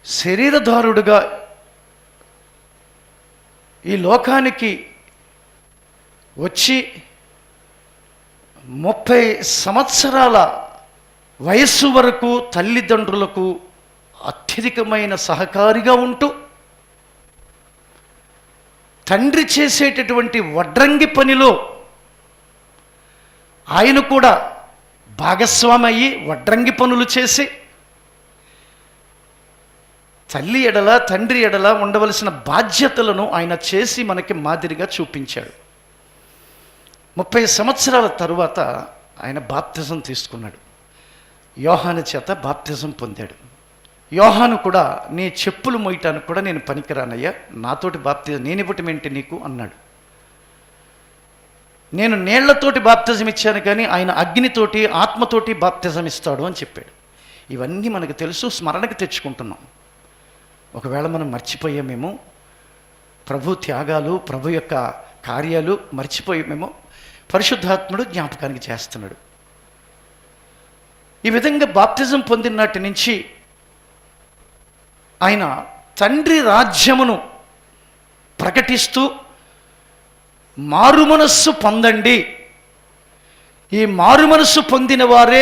శరీరధారుడుగా ఈ లోకానికి వచ్చి 30 సంవత్సరాల వయస్సు వరకు తల్లిదండ్రులకు అత్యధికమైన సహకారిగా ఉంటూ తండ్రి చేసేటటువంటి వడ్రంగి పనిలో ఆయన కూడా భాగస్వామి అయ్యి వడ్రంగి పనులు చేసి తల్లి ఎడల తండ్రి ఎడల ఉండవలసిన బాధ్యతలను ఆయన చేసి మనకి మాదిరిగా చూపించాడు. 30 సంవత్సరాల తరువాత ఆయన బాప్తిజం తీసుకున్నాడు. యోహాను చేత బాప్తిజం పొందాడు. యోహాను కూడా నీ చెప్పులు మోయటానికి కూడా నేను పనికిరానయ్యా, నాతోటి బాప్తిజం నేను ఇవ్వటం ఏంటి నీకు అన్నాడు. నేను నీళ్లతోటి బాప్తిజం ఇచ్చాను కానీ ఆయన అగ్నితోటి ఆత్మతోటి బాప్తిజం ఇస్తాడు అని చెప్పాడు. ఇవన్నీ మనకు తెలుసు, స్మరణకు తెచ్చుకుంటున్నాం. ఒకవేళ మనం మర్చిపోయామేమో, ప్రభు త్యాగాలు ప్రభు యొక్క కార్యాలు మర్చిపోయామేమో, పరిశుద్ధాత్ముడు జ్ఞాపకానికి చేస్తున్నాడు. ఈ విధంగా బాప్తిజం పొందిన నాటి నుంచి ఆయన తండ్రి రాజ్యమును ప్రకటిస్తూ మారుమనస్సు పొందండి, ఈ మారుమనస్సు పొందిన వారే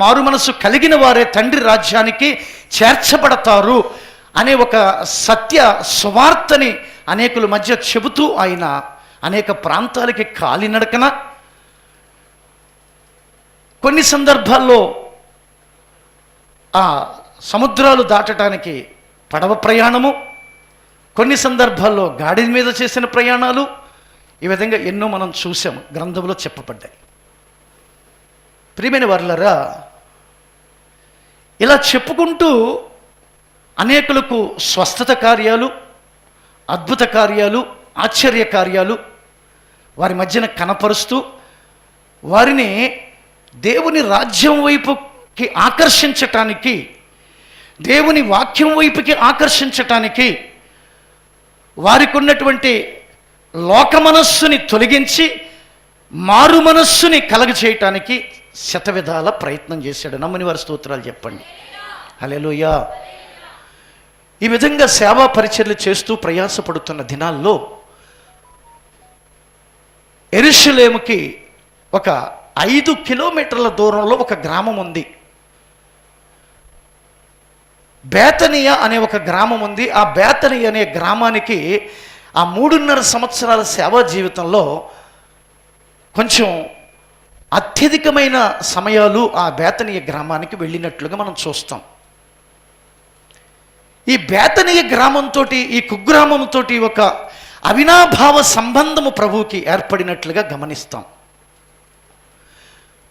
మారుమనస్సు కలిగిన వారే తండ్రి రాజ్యానికి చేర్చబడతారు అనే ఒక సత్య సువార్తని అనేకుల మధ్య చెబుతూ ఆయన అనేక ప్రాంతాలకి కాలినడకన, కొన్ని సందర్భాల్లో ఆ సముద్రాలు దాటడానికి పడవ ప్రయాణము, కొన్ని సందర్భాల్లో గాడి మీద చేసిన ప్రయాణాలు, ఈ విధంగా ఎన్నో మనం చూసాము, గ్రంథంలో చెప్పబడ్డాయి. ప్రియమైన వారలారా, ఇలా చెప్పుకుంటూ అనేకులకు స్వస్థత కార్యాలు, అద్భుత కార్యాలు, ఆశ్చర్య కార్యాలు వారి మధ్యన కనపరుస్తూ వారిని దేవుని రాజ్యం వైపుకి ఆకర్షించటానికి, దేవుని వాక్యం వైపుకి ఆకర్షించటానికి, వారికి ఉన్నటువంటి లోక మనస్సుని తొలగించి మారు మనస్సుని కలగచేయటానికి శతవిధాల ప్రయత్నం చేశాడు. నమ్మని వారి స్తోత్రాలు చెప్పండి. హల్లెలూయా. ఈ విధంగా సేవా పరిచర్యలు చేస్తూ ప్రయాసపడుతున్న దినాల్లో యెరూషలేముకి ఒక 5 కిలోమీటర్ల దూరంలో ఒక గ్రామం ఉంది. బేతనియా అనే ఒక గ్రామం ఉంది. ఆ బేతనియా అనే గ్రామానికి ఆ 3.5 సంవత్సరాల సేవా జీవితంలో కొంచెం అత్యధికమైన సమయాలు ఆ బేతనియా గ్రామానికి వెళ్ళినట్లుగా మనం చూస్తాం. ఈ బేతనియా గ్రామంతో ఈ కుగ్రామంతో ఒక అవినాభావ సంబంధము ప్రభువుకి ఏర్పడినట్లుగా గమనిస్తాం.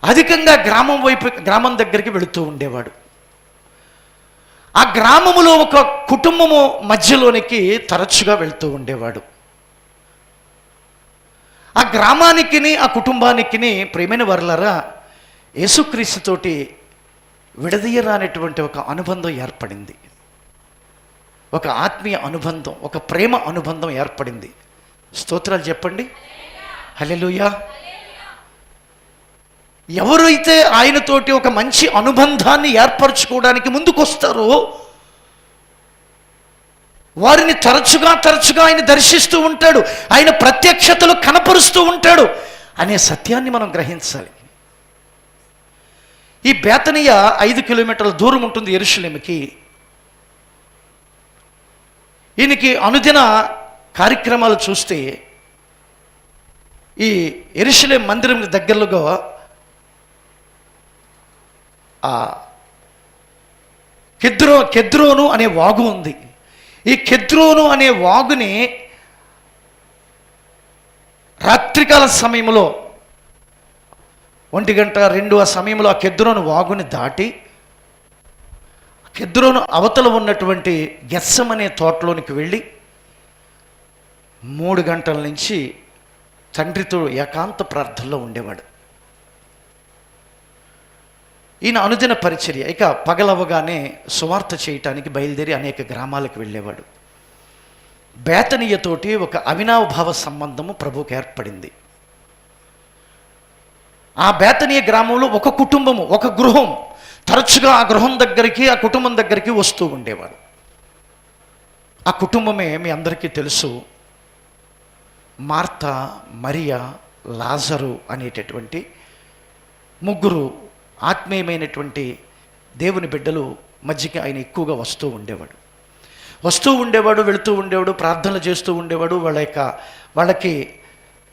అధికంగా గ్రామం దగ్గరికి వెళుతూ ఉండేవాడు. ఆ గ్రామములో ఒక కుటుంబము మధ్యలోనికి తరచుగా వెళ్తూ ఉండేవాడు. ఆ గ్రామానికి ఆ కుటుంబానికి ప్రేమైన వారలారా, యేసుక్రీస్తుతోటి విడదీయరానటువంటి ఒక అనుబంధం ఏర్పడింది. ఒక ఆత్మీయ అనుబంధం, ఒక ప్రేమ అనుబంధం ఏర్పడింది. స్తోత్రాలు చెప్పండి. హల్లెలూయా. ఎవరైతే ఆయనతోటి ఒక మంచి అనుబంధాన్ని ఏర్పరచుకోవడానికి ముందుకొస్తారో వారిని తరచుగా ఆయన దర్శిస్తూ ఉంటాడు, ఆయన ప్రత్యక్షతలు కనపరుస్తూ ఉంటాడు అనే సత్యాన్ని మనం గ్రహించాలి. ఈ బేతనియ 5 కిలోమీటర్ల దూరం ఉంటుంది యెరూషలేముకి. ఈయనకి అనుదిన కార్యక్రమాలు చూస్తే ఈ యెరూషలేం మందిరం దగ్గరలో కెద్రోను అనే వాగు ఉంది. ఈ కెద్రోను అనే వాగుని రాత్రికాల సమయంలో 1 గంట 2 ఆ సమయంలో ఆ కెద్రోను వాగుని దాటి కెద్రోను అవతల ఉన్నటువంటి గెత్సెమనే తోటలోనికి వెళ్ళి 3 గంటల నుంచి తండ్రితో ఏకాంత ప్రార్థనలో ఉండేవాడు. ఈయన అనుదిన పరిచర్య. ఇక పగలవగానే సువార్త చేయటానికి బయలుదేరి అనేక గ్రామాలకు వెళ్ళేవాడు. బేతనీయతోటి ఒక అవినాభావ సంబంధము ప్రభువుకు ఏర్పడింది. ఆ బేతనీయ గ్రామంలో ఒక కుటుంబము, ఒక గృహం తరచుగా ఆ గృహం దగ్గరికి, ఆ కుటుంబం దగ్గరికి వస్తూ ఉండేవాడు. ఆ కుటుంబమే మీ అందరికీ తెలుసు, మార్తా, మరియా, లాజరు అనేటటువంటి 3 ఆత్మీయమైనటువంటి దేవుని బిడ్డలు మధ్యకి ఆయన ఎక్కువగా వస్తూ ఉండేవాడు, వెళుతూ ఉండేవాడు, ప్రార్థనలు చేస్తూ ఉండేవాడు, వాళ్ళకి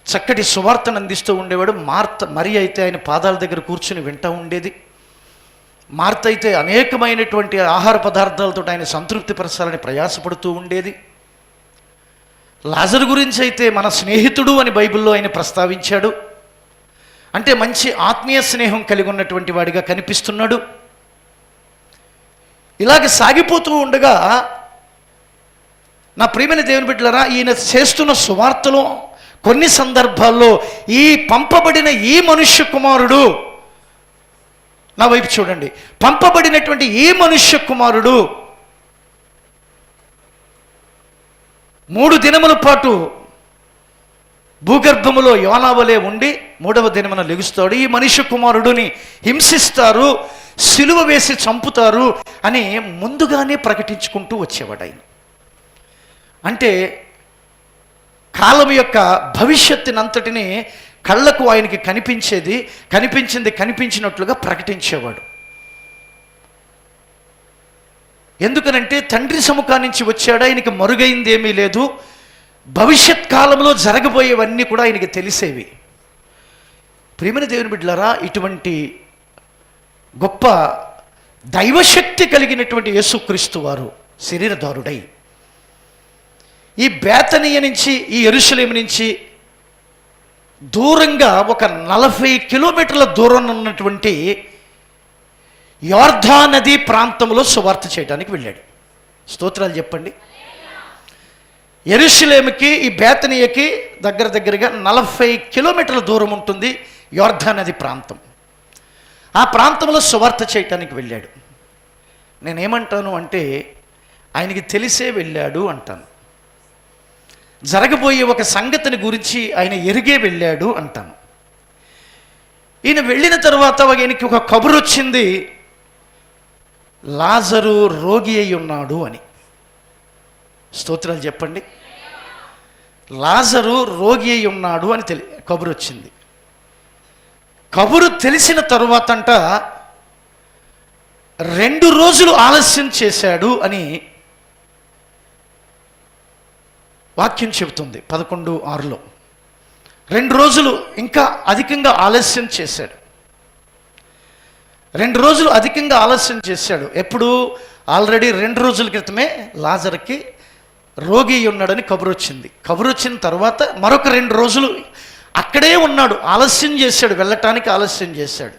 చక్కటి సువార్తను అందిస్తూ ఉండేవాడు. మరియ అయితే ఆయన పాదాల దగ్గర కూర్చుని వింటూ ఉండేది. మార్త అయితే అనేకమైనటువంటి ఆహార పదార్థాలతో ఆయన సంతృప్తి పరచాలని ప్రయాసపడుతూ ఉండేది. లాజరు గురించి అయితే మన స్నేహితుడు అని బైబిల్లో ఆయన ప్రస్తావించాడు. అంటే మంచి ఆత్మీయ స్నేహం కలిగి ఉన్నటువంటి వాడిగా కనిపిస్తున్నాడు. ఇలాగ సాగిపోతూ ఉండగా నా ప్రియమైన దేవుని బిడ్డలారా, ఈయన చేస్తున్న సువార్తలో కొన్ని సందర్భాల్లో ఈ పంపబడిన ఈ మనుష్య కుమారుడు, నా వైపు చూడండి, పంపబడినటువంటి ఈ మనుష్య కుమారుడు 3 దినముల పాటు భూగర్భములో యోనావలే ఉండి 3వ దినమున లెగుస్తాడు. ఈ మనుష్య కుమారుడిని హింసిస్తారు, సిలువ వేసి చంపుతారు అని ముందుగానే ప్రకటించుకుంటూ వచ్చేవాడు ఆయన. అంటే కాలం యొక్క భవిష్యత్తునంతటిని కళ్ళకు ఆయనకి కనిపించినట్లుగా ప్రకటించేవాడు. ఎందుకనంటే తండ్రి సముఖాన్ని నుంచి వచ్చాడు, ఆయనకి మరుగైంది ఏమీ లేదు. భవిష్యత్ కాలంలో జరగబోయేవన్నీ కూడా ఆయనకి తెలిసేవి. ప్రియమైన దేవుని బిడ్డలారా, ఇటువంటి గొప్ప దైవశక్తి కలిగినటువంటి యేసుక్రీస్తు వారు శరీరధారుడై ఈ బేతనీయ నుంచి, ఈ యెరూషలేము నుంచి దూరంగా ఒక 40 కిలోమీటర్ల దూరం ఉన్నటువంటి యోర్దాను నది ప్రాంతంలో సువార్త చేయడానికి వెళ్ళాడు. స్తోత్రాలు చెప్పండి. యెరూషలేముకి ఈ బేతనీయకి దగ్గరగా 40 కిలోమీటర్ల దూరం ఉంటుంది యోర్దాను నది ప్రాంతం. ఆ ప్రాంతంలో సువార్త చేయటానికి వెళ్ళాడు. నేనేమంటాను అంటే ఆయనకి తెలిసే వెళ్ళాడు అంటాను. జరగబోయే ఒక సంగతిని గురించి ఆయన ఎరిగే వెళ్ళాడు అంటాను. ఈయన వెళ్ళిన తర్వాత ఆయనకి ఒక కబురు వచ్చింది, లాజరు రోగి అయి ఉన్నాడు అని. స్తోత్రాలు చెప్పండి. లాజరు రోగి అయి ఉన్నాడు అని కబురు వచ్చింది. కబురు తెలిసిన తరువాత 2 రోజులు ఆలస్యం చేశాడు అని వాక్యం చెబుతుంది 11:6లో. 2 రోజులు ఇంకా అధికంగా ఆలస్యం చేశాడు. 2 రోజులు అధికంగా ఆలస్యం చేశాడు. ఎప్పుడు? ఆల్రెడీ 2 రోజుల క్రితమే లాజర్కి రోగి ఉన్నాడని కబురు వచ్చింది. కబురు వచ్చిన తర్వాత మరొక 2 రోజులు అక్కడే ఉన్నాడు, ఆలస్యం చేశాడు, వెళ్ళటానికి ఆలస్యం చేశాడు.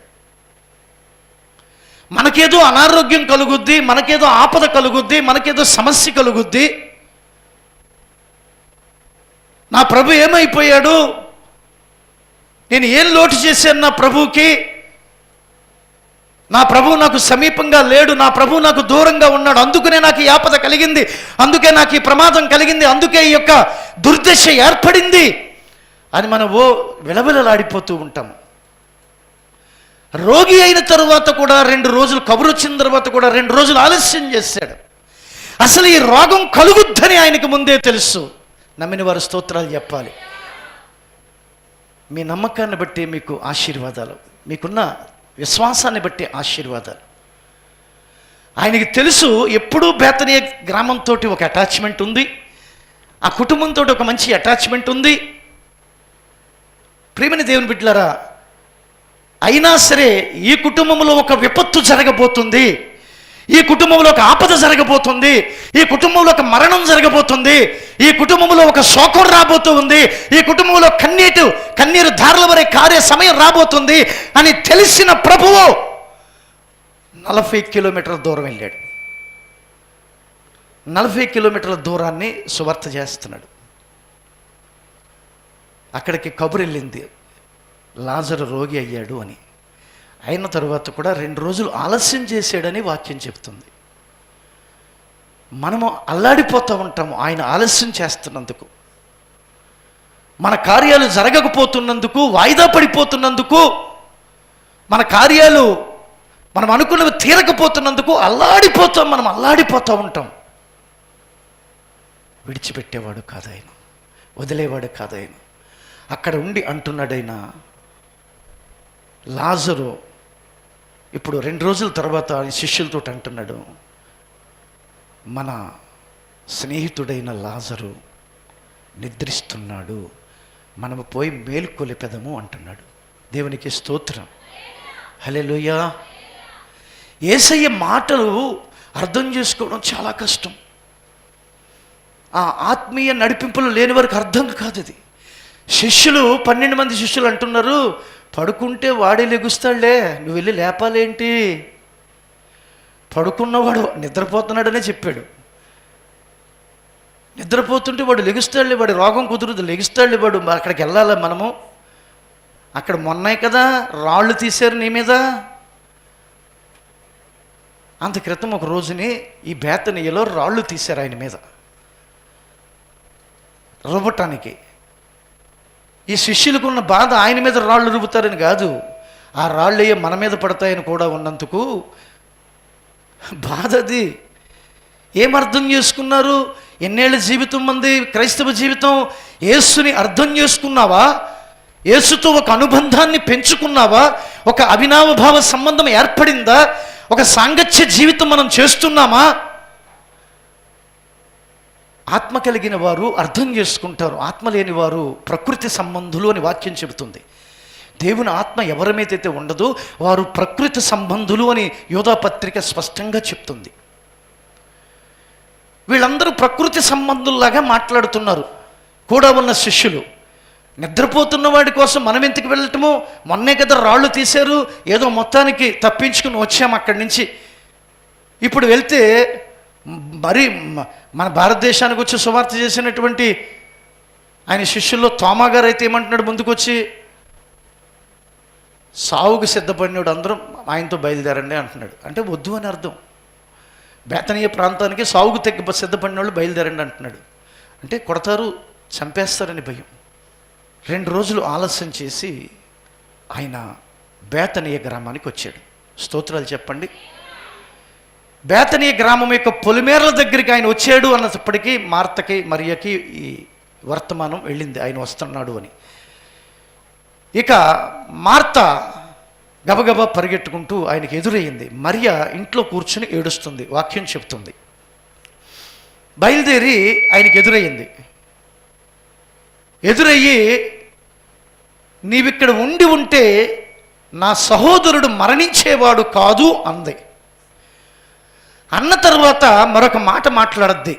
మనకేదో అనారోగ్యం కలుగుద్ది, మనకేదో ఆపద కలుగుద్ది, మనకేదో సమస్య కలుగుద్ది. నా ప్రభు ఏమైపోయాడు, నేను ఏం లోటు చేశాను నా ప్రభువుకి, నా ప్రభువు నాకు సమీపంగా లేడు, నా ప్రభువు నాకు దూరంగా ఉన్నాడు, అందుకనే నాకు ఈ ఆపద కలిగింది, అందుకే నాకు ఈ ప్రమాదం కలిగింది, అందుకే ఈ యొక్క దుర్దశ ఏర్పడింది అని మనం విలవిలలాడిపోతూ ఉంటాము. రోగి అయిన తరువాత కూడా 2 రోజులు, కబురు వచ్చిన తర్వాత కూడా 2 రోజులు ఆలస్యం చేశాడు. అసలు ఈ రోగం కలుగుద్దని ఆయనకు ముందే తెలుసు. నమ్మిన వారు స్తోత్రాలు చెప్పాలి. మీ నమ్మకాన్ని బట్టి మీకు ఆశీర్వాదాలు, మీకున్న విశ్వాసాన్ని బట్టి ఆశీర్వాదాలు. ఆయనకి తెలుసు ఎప్పుడూ బేతనీయ గ్రామంతో ఒక అటాచ్మెంట్ ఉంది, ఆ కుటుంబంతో ఒక మంచి అటాచ్మెంట్ ఉంది. ప్రియమైన దేవుని బిడ్డలారా, అయినా సరే ఈ కుటుంబంలో ఒక విపత్తు జరగబోతుంది, ఈ కుటుంబంలో ఒక ఆపద జరగబోతుంది, ఈ కుటుంబంలో ఒక మరణం జరగబోతుంది, ఈ కుటుంబంలో ఒక శోకం రాబోతూ ఉంది, ఈ కుటుంబంలో కన్నీరు ధారల వరే కారే సమయం రాబోతుంది అని తెలిసిన ప్రభువు 40 కిలోమీటర్ల దూరం వెళ్ళాడు. 40 కిలోమీటర్ల దూరాన్ని సువార్త చేస్తున్నాడు. అక్కడికి కబురు వెళ్ళింది, లాజరు రోగి అయ్యాడు అని. అయిన తరువాత కూడా 2 రోజులు ఆలస్యం చేశాడని వాక్యం చెప్తుంది. మనము అల్లాడిపోతూ ఉంటాము ఆయన ఆలస్యం చేస్తున్నందుకు, మన కార్యాలు జరగకపోతున్నందుకు, వాయిదా పడిపోతున్నందుకు, మన కార్యాలు మనం అనుకున్నవి తీరకపోతున్నందుకు మనం అల్లాడిపోతూ ఉంటాం. విడిచిపెట్టేవాడు కాదాయన, వదిలేవాడు కాదాయన. అక్కడ ఉండి అంటున్నాడైనా, లాజరు ఇప్పుడు 2 రోజుల తర్వాత ఆయన శిష్యులతో అంటున్నాడు, మన స్నేహితుడైన లాజరు నిద్రిస్తున్నాడు, మనము పోయి మేల్కొలిపెదము అంటున్నాడు. దేవునికి స్తోత్రం, హల్లెలూయా. యేసయ్య మాటలు అర్థం చేసుకోవడం చాలా కష్టం. ఆ ఆత్మీయ నడిపింపులు లేని వారికి అర్థం కాదు అది. శిష్యులు 12 మంది శిష్యులు అంటున్నారు, పడుకుంటే వాడే లెగుస్తాడులే, నువ్వు వెళ్ళి లేపాలేంటి, పడుకున్నవాడు నిద్రపోతున్నాడనే చెప్పాడు. నిద్రపోతుంటే వాడు లెగుస్తాడులే, వాడి రోగం కుదురుదు, లెగుస్తాడులే వాడు, అక్కడికి వెళ్ళాలి మనము. అక్కడ మొన్నే కదా రాళ్ళు తీశారు నీ మీద. అంత క్రితం ఒక రోజుని ఈ బేతనీయలో రాళ్ళు తీశారు ఆయన మీద రుబ్బటానికి. ఈ శిష్యులకు ఉన్న బాధ ఆయన మీద రాళ్ళు రుబ్బుతారని కాదు, ఆ రాళ్ళు అయ్యే మన మీద పడతాయని కూడా ఉన్నందుకు బాధ. అది ఏమర్థం చేసుకున్నారు? ఎన్నేళ్ళ జీవితం మంది క్రైస్తవ జీవితం. యేసుని అర్థం చేసుకున్నావా? యేసుతో ఒక అనుబంధాన్ని పెంచుకున్నావా? ఒక అవినావభావ సంబంధం ఏర్పడిందా? ఒక సాంగత్య జీవితం మనం చేస్తున్నామా? ఆత్మ కలిగిన వారు అర్థం చేసుకుంటారు, ఆత్మ లేని వారు ప్రకృతి సంబంధులు అని వాక్యం చెబుతుంది. దేవుని ఆత్మ ఎవరి మీదైతే ఉండదో వారు ప్రకృతి సంబంధులు అని యోధా పత్రిక స్పష్టంగా చెప్తుంది. వీళ్ళందరూ ప్రకృతి సంబంధుల్లాగా మాట్లాడుతున్నారు. కూడా ఉన్న శిష్యులు నిద్రపోతున్న వాడి కోసం మనం ఎందుకు వెళ్ళటము, మొన్నే కదా రాళ్ళు తీశారు, ఏదో మొత్తానికి తప్పించుకుని వచ్చాము అక్కడి నుంచి. ఇప్పుడు వెళ్తే మరి మన భారతదేశానికి వచ్చి సువార్త చేసినటువంటి ఆయన శిష్యుల్లో తోమా గారు అయితే ఏమంటున్నాడు, ముందుకు వచ్చి సావుకు సిద్ధపడినాడు, అందరం ఆయనతో బయలుదేరండి అంటున్నాడు. అంటే వద్దు అని అర్థం. బేతనీయ ప్రాంతానికి సావుకు సిద్ధపడిన వాళ్ళు బయలుదేరండి అంటున్నాడు. అంటే కొడతారు, చంపేస్తారని భయం. 2 రోజులు ఆలస్యం చేసి ఆయన బేతనీయ గ్రామానికి వచ్చాడు. స్తోత్రాలు చెప్పండి. బేతనీయ గ్రామం యొక్క పొలిమేరల దగ్గరికి ఆయన వచ్చాడు అన్నప్పటికీ మార్తకి మరియకి ఈ వర్తమానం వెళ్ళింది ఆయన వస్తున్నాడు అని. ఇక మార్త గబగబా పరిగెట్టుకుంటూ ఆయనకి ఎదురయ్యింది. మరియ ఇంట్లో కూర్చుని ఏడుస్తుంది, వాక్యం చెప్తుంది. బయలుదేరి ఆయనకి ఎదురయ్యి నీవిక్కడ ఉండి ఉంటే నా సహోదరుడు మరణించేవాడు కాదు అంది. అన్న తర్వాత మరొక మాట మాట్లాడద్ది.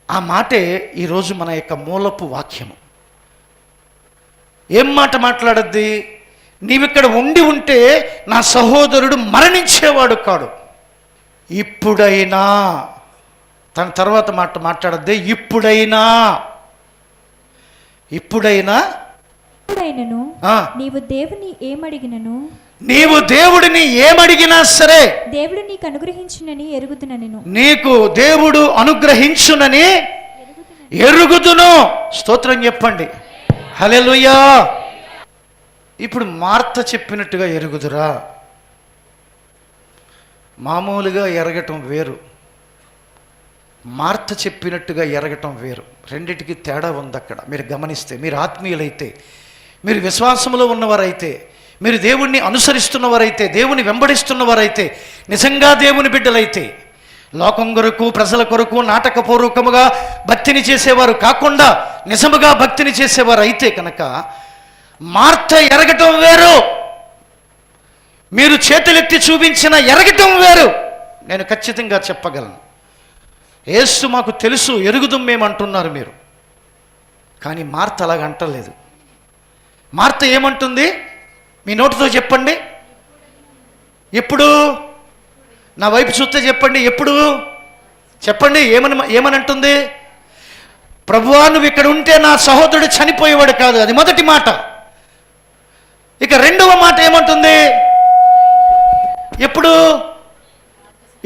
ఆ మాటే ఈరోజు మన యొక్క మూలపు వాక్యము. ఏం మాట మాట్లాడద్ది? నీవిక్కడ ఉండి ఉంటే నా సహోదరుడు మరణించేవాడు కాడు. ఇప్పుడైనా, తన తర్వాత మాట మాట్లాడద్ది. ఇప్పుడైనా నీవు దేవుడిని ఏమడిగినా సరే దేవుడు నీకు అనుగ్రహించునని ఎరుగుదునను. నీకు దేవుడు అనుగ్రహించునని ఎరుగుదును. స్తోత్రం చెప్పండి, హల్లెలూయా. ఇప్పుడు మార్త చెప్పినట్టుగా ఎరుగుదురా. మామూలుగా ఎరగటం వేరు, మార్త చెప్పినట్టుగా ఎరగటం వేరు. రెండిటికి తేడా ఉంది అక్కడ. మీరు గమనిస్తే, మీరు ఆత్మీయులైతే, మీరు విశ్వాసంలో ఉన్నవారైతే, మీరు దేవుణ్ణి అనుసరిస్తున్నవారైతే, దేవుని వెంబడిస్తున్నవారైతే, నిజంగా దేవుని బిడ్డలైతే, లోకం కొరకు ప్రజల కొరకు నాటకపూర్వకముగా భక్తిని చేసేవారు కాకుండా నిజముగా భక్తిని చేసేవారు అయితే కనుక మార్త ఎరగటం వేరు, మీరు చేతులెత్తి చూపించిన ఎరగటం వేరు. నేను ఖచ్చితంగా చెప్పగలను. యేసు మాకు తెలుసు, ఎరుగుదాం మేము అంటున్నారు మీరు, కానీ మార్త అలాగ అంటలేదు. మార్త ఏమంటుంది? మీ నోటితో చెప్పండి. ఎప్పుడు? నా వైపు చూస్తే చెప్పండి. ఎప్పుడు చెప్పండి. ఏమని అంటుంది? ప్రభువా, నువ్వు ఇక్కడ ఉంటే నా సహోదరుడు చనిపోయేవాడు కాదు. అది మొదటి మాట. ఇక రెండవ మాట ఏమంటుంది?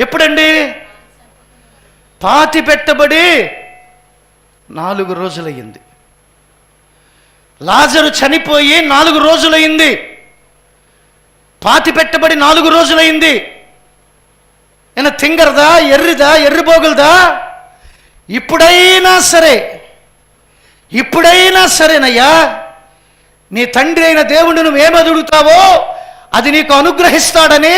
ఎప్పుడండి? పాతి పెట్టబడి 4 రోజులయ్యింది. లాజరు చనిపోయి 4 రోజులయ్యింది. పాతి పెట్టబడి 4 రోజులయ్యింది. ఏనా తింగరదా, ఎర్రిదా, ఎర్రిబోగులదా? ఇప్పుడైనా సరేనయ్యా, నీ తండ్రి అయిన దేవుడు నువ్వేమి అడుగుతావో అది నీకు అనుగ్రహిస్తాడని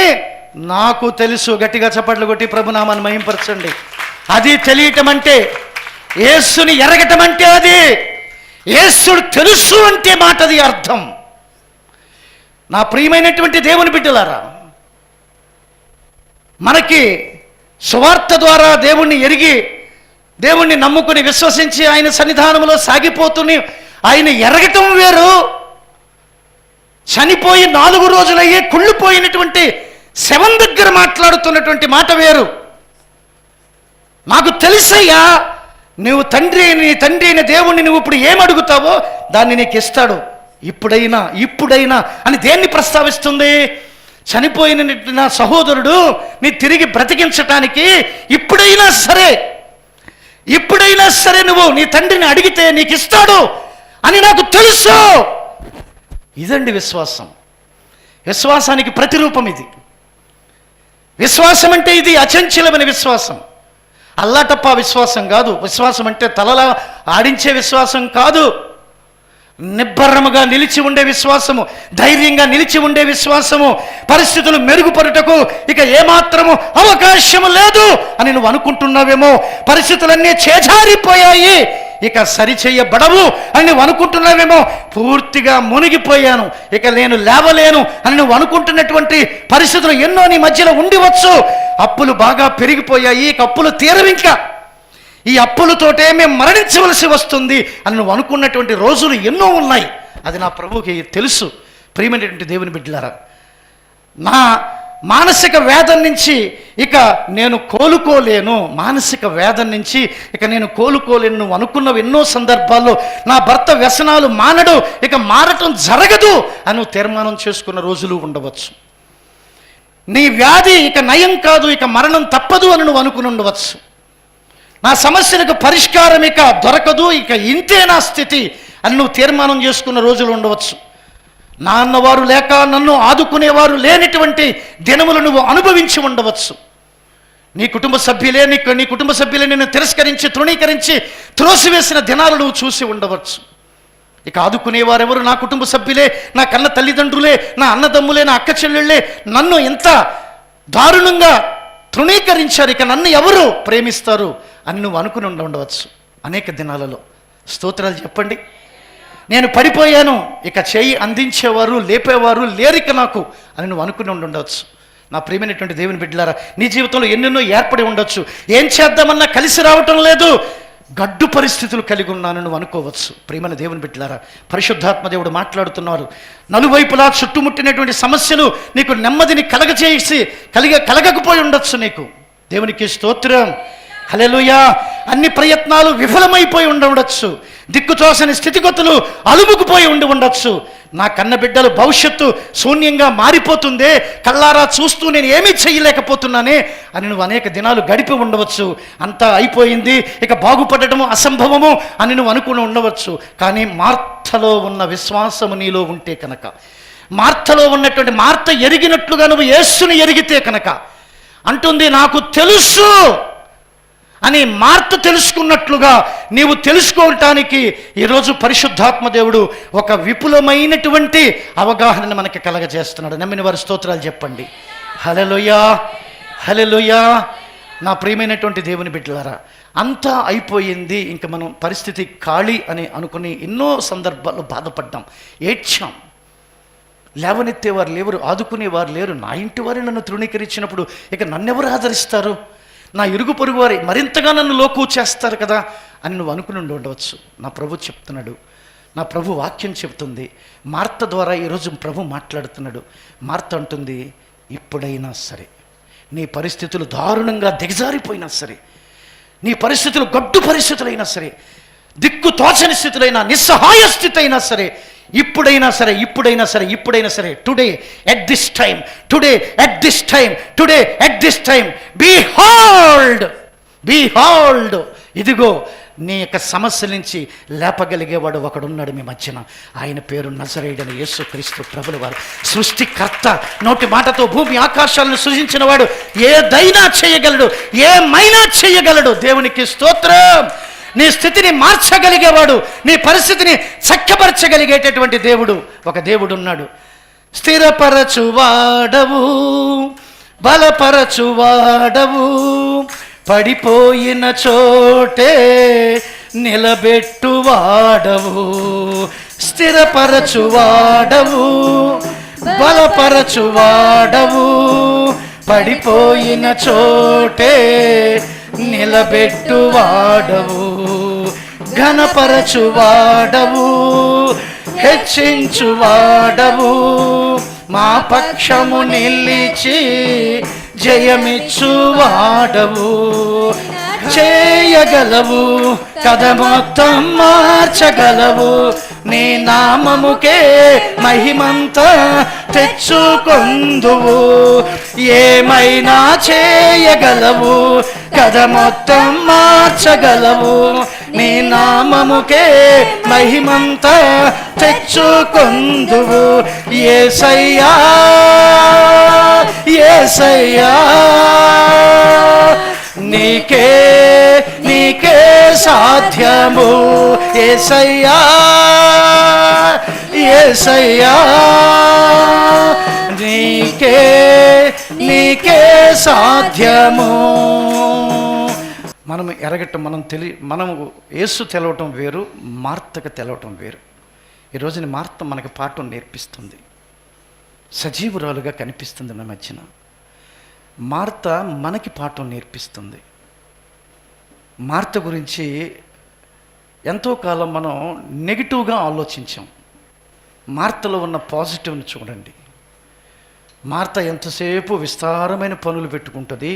నాకు తెలుసు. గట్టిగా చప్పట్లు కొట్టి ప్రభునామాన్ని మహింపరచండి. అది తెలియటం అంటే, యేసుని ఎరగటం అంటే, అది యేసుడు తెలుసు అంటే మాటది అర్థం. నా ప్రియమైనటువంటి దేవుని బిడ్డలారా, మనకి సువార్త ద్వారా దేవుణ్ణి ఎరిగి, దేవుణ్ణి నమ్ముకుని విశ్వసించి ఆయన సన్నిధానంలో సాగిపోతుని ఆయన ఎరగటం వేరు, చనిపోయి 4 రోజులయ్యే కుళ్ళిపోయినటువంటి శవం దగ్గర మాట్లాడుతున్నటువంటి మాట వేరు. నాకు తెలుసయ్యా, నువ్వు తండ్రి అయిన దేవుణ్ణి నువ్వు ఇప్పుడు ఏమడుగుతావో దాన్ని నీకు ఇస్తాడు. ఇప్పుడైనా అని దేన్ని ప్రస్తావిస్తుంది? చనిపోయిన నా సహోదరుడు నీ తిరిగి బ్రతికించటానికి ఇప్పుడైనా సరే నువ్వు నీ తండ్రిని అడిగితే నీకు ఇస్తాడు అని నాకు తెలుసు. ఇదండి విశ్వాసం. విశ్వాసానికి ప్రతిరూపం ఇది. విశ్వాసం అంటే ఇది అచంచలమైన విశ్వాసం, అల్లాటప్ప విశ్వాసం కాదు. విశ్వాసం అంటే తలలా ఆడించే విశ్వాసం కాదు. నిబ్బరముగా నిలిచి ఉండే విశ్వాసము, ధైర్యంగా నిలిచి ఉండే విశ్వాసము. పరిస్థితులు మెరుగుపరుటకు ఇక ఏమాత్రము అవకాశము లేదు అని నువ్వు అనుకుంటున్నావేమో, పరిస్థితులన్నీ చేజారిపోయాయి ఇక సరిచేయబడవు అని నువ్వు అనుకుంటున్నావేమో, పూర్తిగా మునిగిపోయాను ఇక నేను లేవలేను అని నువ్వు అనుకుంటున్నటువంటి పరిస్థితులు ఎన్నో నీ మధ్యలో ఉండివచ్చు. అప్పులు బాగా పెరిగిపోయాయి, ఇక అప్పులు తీరవింకా, ఈ అప్పులతోటే మేము మరణించవలసి వస్తుంది అని నువ్వు అనుకున్నటువంటి రోజులు ఎన్నో ఉన్నాయి. అది నా ప్రభువుకి తెలుసు. ప్రియమైనటువంటి దేవుని బిడ్డలారా, నా మానసిక వేదన నుంచి ఇక నేను కోలుకోలేను, నువ్వు అనుకున్నవి ఎన్నో సందర్భాల్లో నా భర్త వ్యసనాలు మానడు, ఇక మారటం జరగదు అని నువ్వు తీర్మానం చేసుకున్న రోజులు ఉండవచ్చు. నీ వ్యాధి ఇక నయం కాదు, ఇక మరణం తప్పదు అని నువ్వు అనుకుని ఉండవచ్చు. నా సమస్యలకు పరిష్కారం ఇక దొరకదు, ఇక ఇంతే నా స్థితి అని నువ్వు తీర్మానం చేసుకున్న రోజులు ఉండవచ్చు. నా అన్నవారు లేక నన్ను ఆదుకునేవారు లేనిటువంటి దినములు నువ్వు అనుభవించి ఉండవచ్చు. నీ కుటుంబ సభ్యులే నిన్ను తిరస్కరించి, తృణీకరించి, త్రోసివేసిన దినాలు నువ్వు చూసి ఉండవచ్చు. ఇక ఆదుకునేవారెవరు? నా కుటుంబ సభ్యులే, నా కన్న తల్లిదండ్రులే, నా అన్నదమ్ములే, నా అక్క చెల్లెళ్ళే నన్ను ఎంత దారుణంగా తృణీకరించారు, ఇక నన్ను ఎవరు ప్రేమిస్తారు అని నువ్వు అనుకుని ఉండవచ్చు అనేక దినాలలో. స్తోత్రాలు చెప్పండి. నేను పడిపోయాను, ఇక చేయి అందించేవారు లేపేవారు లేరిక నాకు అని నువ్వు అనుకుని ఉండవచ్చు. నా ప్రియమైనటువంటి దేవుని బిడ్డలారా, నీ జీవితంలో ఎన్నెన్నో ఏర్పడి ఉండొచ్చు. ఏం చేద్దామన్నా కలిసి రావటం లేదు, గడ్డు పరిస్థితులు కలిగి ఉన్నాను నువ్వు అనుకోవచ్చు. ప్రియమైన దేవుని బిడ్డలారా, పరిశుద్ధాత్మ దేవుడు మాట్లాడుతున్నారు. నలువైపులా చుట్టుముట్టినటువంటి సమస్యలు నీకు నెమ్మదిని కలగకపోయి ఉండొచ్చు. నీకు దేవునికి స్తోత్రం, హల్లెలూయా. అన్ని ప్రయత్నాలు విఫలమైపోయి ఉండవచ్చు. దిక్కుతోసని స్థితిగతులు అలుముకుపోయి ఉండవచ్చు. నా కన్న బిడ్డలు భవిష్యత్తు శూన్యంగా మారిపోతుందే, కళ్ళారా చూస్తూ నేను ఏమీ చేయలేకపోతున్నానే అని నువ్వు అనేక దినాలు గడిపి ఉండవచ్చు. అంతా అయిపోయింది, ఇక బాగుపడటము అసంభవము అని నువ్వు అనుకుని ఉండవచ్చు. కానీ మార్తలో ఉన్న విశ్వాసము నీలో ఉంటే కనుక, మార్తలో ఉన్నటువంటి మార్త ఎరిగినట్లుగా నువ్వు యేసుని ఎరిగితే కనుక అంటుంది, నాకు తెలుసు అని మార్త తెలుసుకున్నట్లుగా నీవు తెలుసుకోవటానికి ఈరోజు పరిశుద్ధాత్మ దేవుడు ఒక విపులమైనటువంటి అవగాహనను మనకి కలగజేస్తున్నాడు. నమ్మిన వారి స్తోత్రాలు చెప్పండి. హల్లెలూయా, హల్లెలూయా. నా ప్రియమైనటువంటి దేవుని బిడ్డలారా, అంతా అయిపోయింది, ఇంక మనం పరిస్థితి ఖాళీ అని అనుకుని ఎన్నో సందర్భాల్లో బాధపడ్డాం, ఏడ్చాం. లేవనెత్తేవారు లేరు, ఆదుకునేవారు లేరు. నా ఇంటి వారు నన్ను తృణీకరించినప్పుడు ఇక నన్నెవరు ఆదరిస్తారు? నా ఇరుగు పొరుగు వారి మరింతగా నన్ను లోకు చేస్తారు కదా అని నువ్వు అనుకుని ఉండవచ్చు. నా ప్రభు చెప్తున్నాడు, నా ప్రభు వాక్యం చెప్తుంది. మార్త ద్వారా ఈరోజు ప్రభు మాట్లాడుతున్నాడు. మార్త అంటుంది, ఇప్పుడైనా సరే, నీ పరిస్థితులు దారుణంగా దిగజారిపోయినా సరే, నీ పరిస్థితులు గడ్డు పరిస్థితులైనా సరే, దిక్కు తోచని స్థితులైనా, నిస్సహాయ స్థితి అయినా సరే, ఇప్పుడైనా సరే, ఇప్పుడైనా సరే, ఇప్పుడైనా సరే, today at this time, today at this time, today at this time, behold, behold, ఇదిగో నీ యొక్క సమస్య నుంచి లేపగలిగేవాడు ఒకడున్నాడు మీ మధ్యన. ఆయన పేరు నజరేయుడైన యేసుక్రీస్తు ప్రభుల వారు. సృష్టికర్త, నోటి మాటతో భూమి ఆకాశాలను సృజించిన వాడు ఏదైనా చేయగలడు, ఏమైనా చేయగలడు. దేవునికి స్తోత్రం. నీ స్థితిని మార్చగలిగేవాడు, నీ పరిస్థితిని చక్కపరచగలిగేటటువంటి దేవుడు, ఒక దేవుడు ఉన్నాడు. స్థిరపరచువాడవు, బలపరచువాడవు, పడిపోయిన చోటే నిలబెట్టువాడవు. స్థిరపరచువాడవు, బలపరచువాడవు, పడిపోయిన చోటే నిలబెట్టువాడవు. ఘనపరచువాడవు, హెచ్చించువాడవు, మా పక్షము నిలిచి జయమిచ్చువాడవు. చేయగలవు, కథ మొత్తం మార్చగలవు, నీ నామముకే మహిమంతా తెచ్చుకొందువు. ఏమైనా చేయగలవు, కథ మొత్తం మార్చగలవు, నీ నామముకే మహిమంతా తెచ్చుకొందువు. యేసయ్యా, యేసయ్యా, నీకే నీకే సాధ్యము. యేసయ్యా, యేసయ్యా, నీకే నీకే సాధ్యము. మనం ఎరగటం, మనము యేసు తెలవటం వేరు, మార్తకు తెలవటం వేరు. ఈరోజున మార్త మనకి పాఠం నేర్పిస్తుంది, సజీవురాలుగా కనిపిస్తుంది మన మధ్యన. మార్త మనకి పాఠం నేర్పిస్తుంది. మార్త గురించి ఎంతో కాలం మనం నెగిటివ్గా ఆలోచించాం. మార్తలో ఉన్న పాజిటివ్ని చూడండి. మార్త ఎంతసేపు విస్తారమైన పనులు పెట్టుకుంటుంది,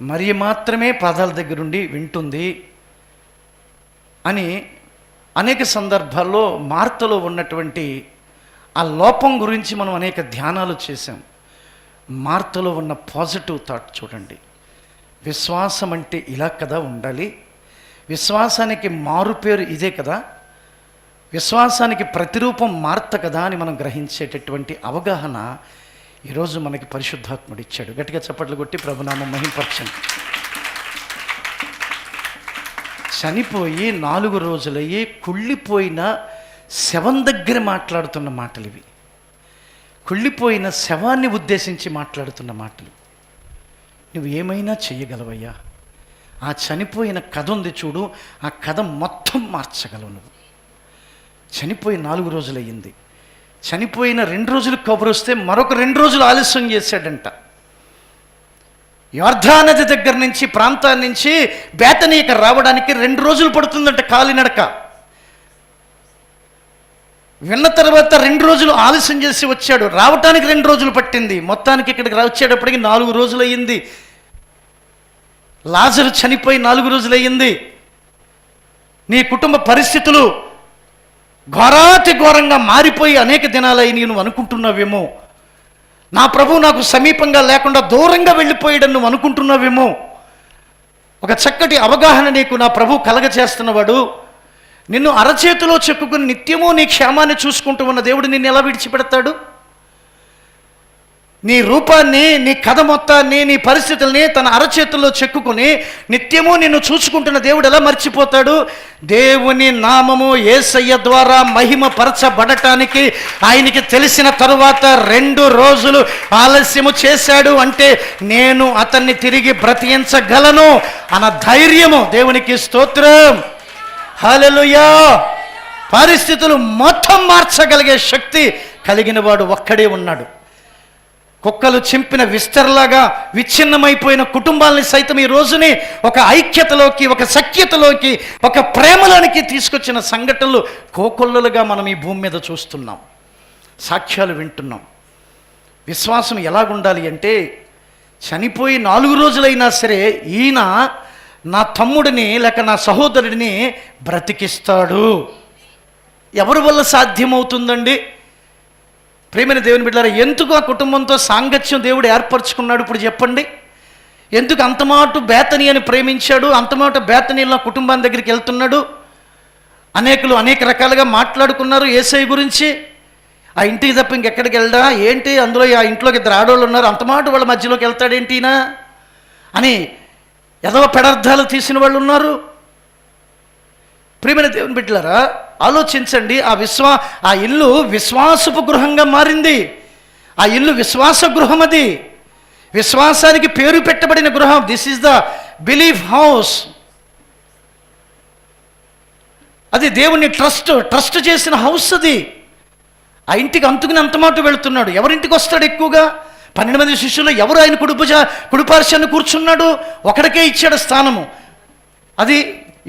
మరి మాత్రమే పాదాల దగ్గరుండి వింటుంది అని అనేక సందర్భాల్లో మార్తలో ఉన్నటువంటి ఆ లోపం గురించి మనం అనేక ధ్యానాలు చేశాం. మార్తలో ఉన్న పాజిటివ్ థాట్ చూడండి. విశ్వాసం అంటే ఇలా కదా ఉండాలి, విశ్వాసానికి మారు పేరు ఇదే కదా, విశ్వాసానికి ప్రతిరూపం మార్త కదా అని మనం గ్రహించేటటువంటి అవగాహన ఈరోజు మనకి పరిశుద్ధాత్ముడు ఇచ్చాడు. గట్టిగా చప్పట్లు కొట్టి ప్రభునామం మహింపరచండి. చనిపోయి 4 రోజులయ్యి కుళ్ళిపోయిన శవం దగ్గర మాట్లాడుతున్న మాటలు ఇవి. కుళ్ళిపోయిన శవాన్ని ఉద్దేశించి మాట్లాడుతున్న మాటలు. నువ్వు ఏమైనా చెయ్యగలవయ్యా, ఆ చనిపోయిన కథ ఉంది చూడు, ఆ కథ మొత్తం మార్చగలవు నువ్వు. చనిపోయి 4 రోజులయ్యింది. చనిపోయిన 2 రోజులు కబురు వస్తే మరొక 2 రోజులు ఆలస్యం చేశాడంట. యోర్దానది దగ్గర నుంచి ప్రాంతాన్ని నుంచి బేతనీకి రావడానికి 2 రోజులు పడుతుందంట కాలినడక. విన్న తర్వాత 2 రోజులు ఆలస్యం చేసి వచ్చాడు, రావటానికి 2 రోజులు పట్టింది. మొత్తానికి ఇక్కడికి వచ్చేటప్పటికి 4 రోజులు అయ్యింది. లాజరు చనిపోయి 4 రోజులు అయ్యింది. నీ కుటుంబ పరిస్థితులు ఘోరాతి ఘోరంగా మారిపోయి అనేక దినాలయ్యి నువ్వు అనుకుంటున్నావేమో. నా ప్రభు నాకు సమీపంగా లేకుండా దూరంగా వెళ్ళిపోయాడని నువ్వు అనుకుంటున్నావేమో. ఒక చక్కటి అవగాహన నీకు నా ప్రభు కలగచేస్తున్నవాడు. నిన్ను అరచేతిలో చెక్కుకుని నిత్యము నీ క్షేమాన్ని చూసుకుంటూ ఉన్న దేవుడు నిన్ను ఎలా విడిచిపెడతాడు? నీ రూపాన్ని, నీ కథ మొత్తాన్ని, నీ పరిస్థితుల్ని తన అరచేతుల్లో చెక్కుకుని నిత్యము నిన్ను చూసుకుంటున్న దేవుడు ఎలా మర్చిపోతాడు? దేవుని నామము యేసయ్య ద్వారా మహిమ పరచబడటానికి ఆయనకి తెలిసిన తరువాత 2 రోజులు ఆలస్యము చేశాడు అంటే నేను అతన్ని తిరిగి బ్రతికించగలను అన్న ధైర్యము దేవునికి స్తోత్రం. హల్లెలూయా. పరిస్థితులు మొత్తం మార్చగలిగే శక్తి కలిగిన వాడు ఒక్కడే ఉన్నాడు. కుక్కలు చింపిన విస్తరలాగా విచ్ఛిన్నమైపోయిన కుటుంబాలని సైతం ఈ రోజుని ఒక ఐక్యతలోకి, ఒక సఖ్యతలోకి, ఒక ప్రేమలోనికి తీసుకొచ్చిన సంఘటనలు కోకొల్లలుగా మనం ఈ భూమి మీద చూస్తున్నాం, సాక్ష్యాలు వింటున్నాం. విశ్వాసం ఎలాగుండాలి అంటే, చనిపోయి 4 రోజులైనా సరే ఈయన నా తమ్ముడిని లేక నా సహోదరుడిని బ్రతికిస్తాడు. ఎవరి వల్ల సాధ్యమవుతుందండి? ప్రేమైన దేవుని బిడ్డలారా, ఎందుకు ఆ కుటుంబంతో సాంగత్యం దేవుడు ఏర్పరచుకున్నాడు ఇప్పుడు చెప్పండి? ఎందుకు అంతమాట బేతని అని ప్రేమించాడు? అంతమాట బేతనీలో కుటుంబాన్ని దగ్గరికి వెళ్తున్నాడు. అనేకులు అనేక రకాలుగా మాట్లాడుకున్నారు యేసయ్య గురించి. ఆ ఇంటికి తప్ప ఇంకెక్కడికి వెళ్ళడా ఏంటి, అందులో ఆ ఇంట్లోకి 2 ఆడవాళ్ళు ఉన్నారు, అంతమాట వాళ్ళ మధ్యలోకి వెళ్తాడేంటినా అని ఎదవ పెడార్థాలు తీసిన వాళ్ళు ఉన్నారు. ప్రియమైన దేవుని బిడ్డలారా, ఆలోచించండి. ఆ ఇల్లు విశ్వాసపు గృహంగా మారింది. ఆ ఇల్లు విశ్వాస గృహం. అది విశ్వాసానికి పేరు పెట్టబడిన గృహం. This is the belief house. అది దేవుని ట్రస్ట్ చేసిన హౌస్. అది ఆ ఇంటికి అంతుకుని అంతమాట వెళుతున్నాడు. ఎవరింటికి వస్తాడు ఎక్కువగా? 12 మంది శిష్యులు ఎవరు ఆయన కుడిపార్శ్వాన్ని కూర్చున్నాడు? ఒకడికే ఇచ్చాడు స్థానము. అది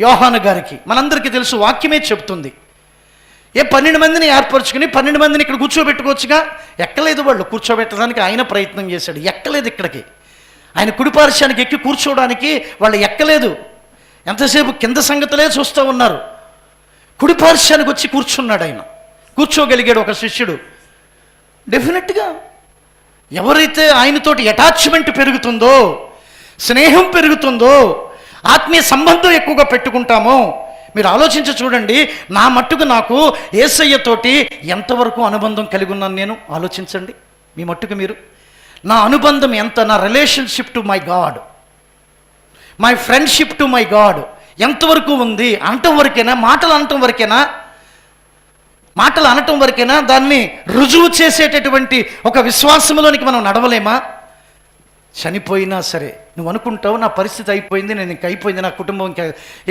యోహాను గారికి. మనందరికీ తెలుసు, వాక్యమే చెప్తుంది. 12 మందిని ఏర్పరచుకుని 12 మందిని ఇక్కడ కూర్చోబెట్టుకోవచ్చుగా. ఎక్కలేదు. వాళ్ళు కూర్చోబెట్టడానికి ఆయన ప్రయత్నం చేశాడు, ఎక్కలేదు. ఇక్కడికి ఆయన కుడిపార్శ్వానికి ఎక్కి కూర్చోవడానికి వాళ్ళు ఎక్కలేదు. ఎంతసేపు కింద సంగతులే చూస్తూ ఉన్నారు. కుడిపార్శ్వానికి వచ్చి కూర్చున్నాడు ఆయన. కూర్చోగలిగాడు ఒక శిష్యుడు. డెఫినెట్గా ఎవరైతే ఆయనతోటి అటాచ్మెంట్ పెరుగుతుందో, స్నేహం పెరుగుతుందో, ఆత్మీయ సంబంధం ఎక్కువగా పెట్టుకుంటామో, మీరు ఆలోచించి చూడండి. నా మట్టుకు నాకు యేసయ్యతోటి ఎంతవరకు అనుబంధం కలిగి ఉన్నాను నేను? ఆలోచించండి మీ మట్టుకు మీరు. నా అనుబంధం ఎంత? నా relationship to my God, my friendship to my God ఎంతవరకు ఉంది? అనటం వరకేనా? మాటలు అనటం వరకేనా? దాన్ని రుజువు చేసేటటువంటి ఒక విశ్వాసంలోనికి మనం నడవలేమా? చనిపోయినా సరే నువ్వు అనుకుంటావు, నా పరిస్థితి అయిపోయింది, నేను ఇంకా అయిపోయింది, నా కుటుంబం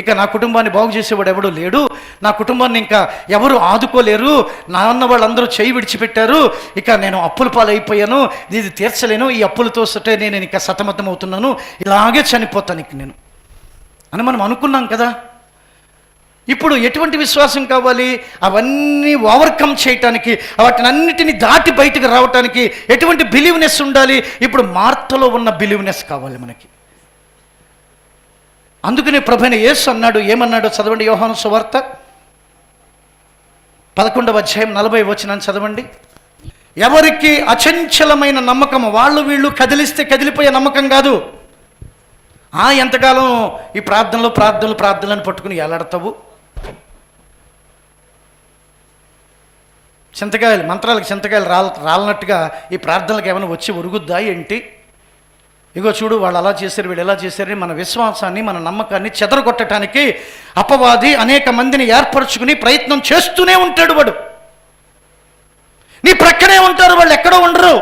ఇక నా కుటుంబాన్ని బాగు చేసేవాడు ఎవడూ లేడు, నా కుటుంబాన్ని ఇంకా ఎవరు ఆదుకోలేరు, నాన్న వాళ్ళందరూ చేయి విడిచిపెట్టారు, ఇక నేను అప్పుల పాలైపోయాను, ఇది తీర్చలేను, ఈ అప్పులతో నేను ఇంకా సతమతం అవుతున్నాను, ఇలాగే చనిపోతాను ఇక నేను అని మనం అనుకున్నాం కదా. ఇప్పుడు ఎటువంటి విశ్వాసం కావాలి? అవన్నీ ఓవర్కమ్ చేయటానికి, వాటిని అన్నిటిని దాటి బయటకు రావటానికి ఎటువంటి బిలీవ్నెస్ ఉండాలి? ఇప్పుడు మార్తలో ఉన్న బిలీవ్నెస్ కావాలి మనకి. అందుకనే ప్రభువైన యేసు అన్నాడు, ఏమన్నాడో చదవండి. యోహాను సువార్త 11వ అధ్యాయం 40వ వచనాన్ని చదవండి. ఎవరికి అచంచలమైన నమ్మకము, వాళ్ళు వీళ్ళు కదిలిస్తే కదిలిపోయే నమ్మకం కాదు. ఎంతకాలం ఈ ప్రార్థనలను పట్టుకుని ఎలాడతావు? చింతకాయలు రాలనట్టుగా ఈ ప్రార్థనలకు ఏమైనా వచ్చి ఒరుగుద్దా ఏంటి? ఇగో చూడు, వాళ్ళు అలా చేశారు, వీళ్ళు ఎలా చేశారని మన విశ్వాసాన్ని, మన నమ్మకాన్ని చెదరగొట్టడానికి అపవాది అనేక మందిని ఏర్పరచుకుని ప్రయత్నం చేస్తూనే ఉంటాడు. వాడు నీ ప్రక్కనే ఉంటారు, వాళ్ళు ఎక్కడో ఉండరు.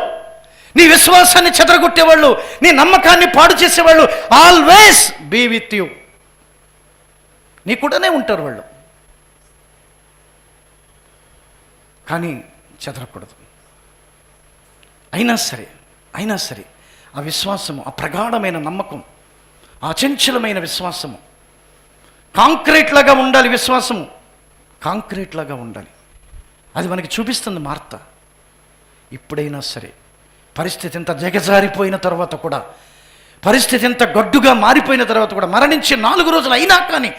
నీ విశ్వాసాన్ని చెదరగొట్టేవాళ్ళు, నీ నమ్మకాన్ని పాడు చేసేవాళ్ళు ఆల్వేస్ బీ విత్ యూ. నీ కూడానే ఉంటారు వాళ్ళు, కానీ చెదరకూడదు. అయినా సరే ఆ విశ్వాసము, ఆ ప్రగాఢమైన నమ్మకం, ఆ అచంచలమైన విశ్వాసము కాంక్రీట్ లాగా ఉండాలి. విశ్వాసము కాంక్రీట్ లాగా ఉండాలి. అది మనకి చూపిస్తుంది మార్త. ఇప్పుడైనా సరే పరిస్థితి ఎంత దిగజారిపోయిన తర్వాత కూడా, పరిస్థితి ఎంత గడ్డుగా మారిపోయిన తర్వాత కూడా, మరణించి 4 రోజులు అయినప్పటికీ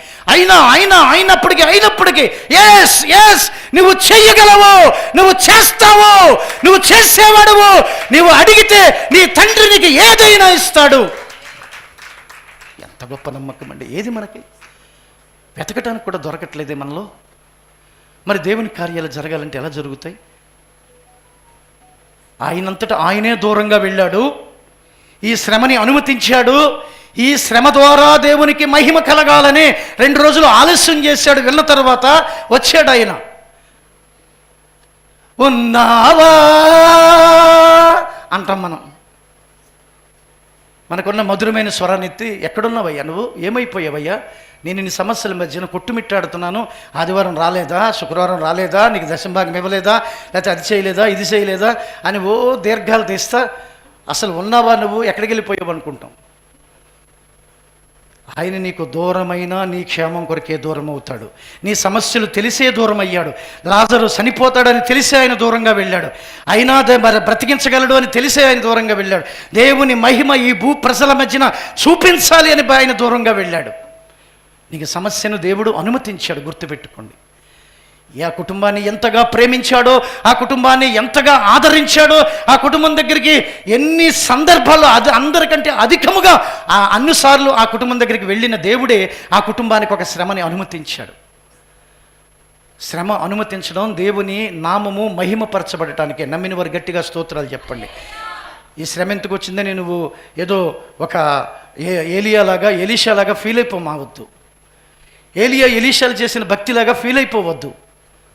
ఎస్ నువ్వు చెయ్యగలవు, నువ్వు చేస్తావు, నువ్వు చేసేవాడువు, నువ్వు అడిగితే నీ తండ్రి నీకు ఏదైనా ఇస్తాడు. ఎంత గొప్ప నమ్మకం అండి! ఏది మనకి వెతకటానికి కూడా దొరకట్లేదే మనలో. మరి దేవుని కార్యాలు జరగాలంటే ఎలా జరుగుతాయి? ఆయనంతటా ఆయనే దూరంగా వెళ్ళాడు, ఈ శ్రమని అనుమతించాడు. ఈ శ్రమ ద్వారా దేవునికి మహిమ కలగాలని 2 రోజులు ఆలస్యం చేశాడు. వెళ్ళిన తర్వాత వచ్చాడు ఆయన. ఉన్నావా అంటాం మనం. మనకున్న మధురమైన స్వరాన్ని ఎత్తి, ఎక్కడున్నావయ్యా నువ్వు, ఏమైపోయావయ్యా, నేను ఇన్ని సమస్యల మధ్యన కొట్టుమిట్టాడుతున్నాను, ఆదివారం రాలేదా, శుక్రవారం రాలేదా, నీకు దశంభాగం ఇవ్వలేదా, లేకపోతే అది చేయలేదా, ఇది చేయలేదా అని ఓ దీర్ఘాలు తీస్తా అసలు ఉన్నావా నువ్వు, ఎక్కడికి వెళ్ళిపోయావు అనుకుంటాం. ఆయన నీకు దూరమైనా నీ క్షేమం కొరకే దూరం అవుతాడు. నీ సమస్యలు తెలిసే దూరం అయ్యాడు. లాజరు చనిపోతాడని తెలిసే ఆయన దూరంగా వెళ్ళాడు. అయినా మరి బ్రతికించగలడు అని తెలిసే ఆయన దూరంగా వెళ్ళాడు. దేవుని మహిమ ఈ భూ ప్రజల మధ్యన చూపించాలి అని ఆయన దూరంగా వెళ్ళాడు. నీకు సమస్యను దేవుడు అనుమతించాడు, గుర్తుపెట్టుకోండి. ఆ కుటుంబాన్ని ఎంతగా ప్రేమించాడో, ఆ కుటుంబాన్ని ఎంతగా ఆదరించాడో, ఆ కుటుంబం దగ్గరికి ఎన్ని సందర్భాల్లో అందరికంటే అధికముగా అన్నిసార్లు ఆ కుటుంబం దగ్గరికి వెళ్ళిన దేవుడే ఆ కుటుంబానికి ఒక శ్రమని అనుమతించాడు. శ్రమ అనుమతించడం దేవుని నామము మహిమపరచబడటానికే. నమ్మిన వారు గట్టిగా స్తోత్రాలు చెప్పండి. ఈ శ్రమ ఎందుకు వచ్చిందని నువ్వు ఏదో ఒక ఏలియాలాగా ఎలీషాలాగా ఫీల్ అయిపోమావద్దు. ఏలియా ఎలీషాలు చేసిన భక్తిలాగా ఫీల్ అయిపోవద్దు.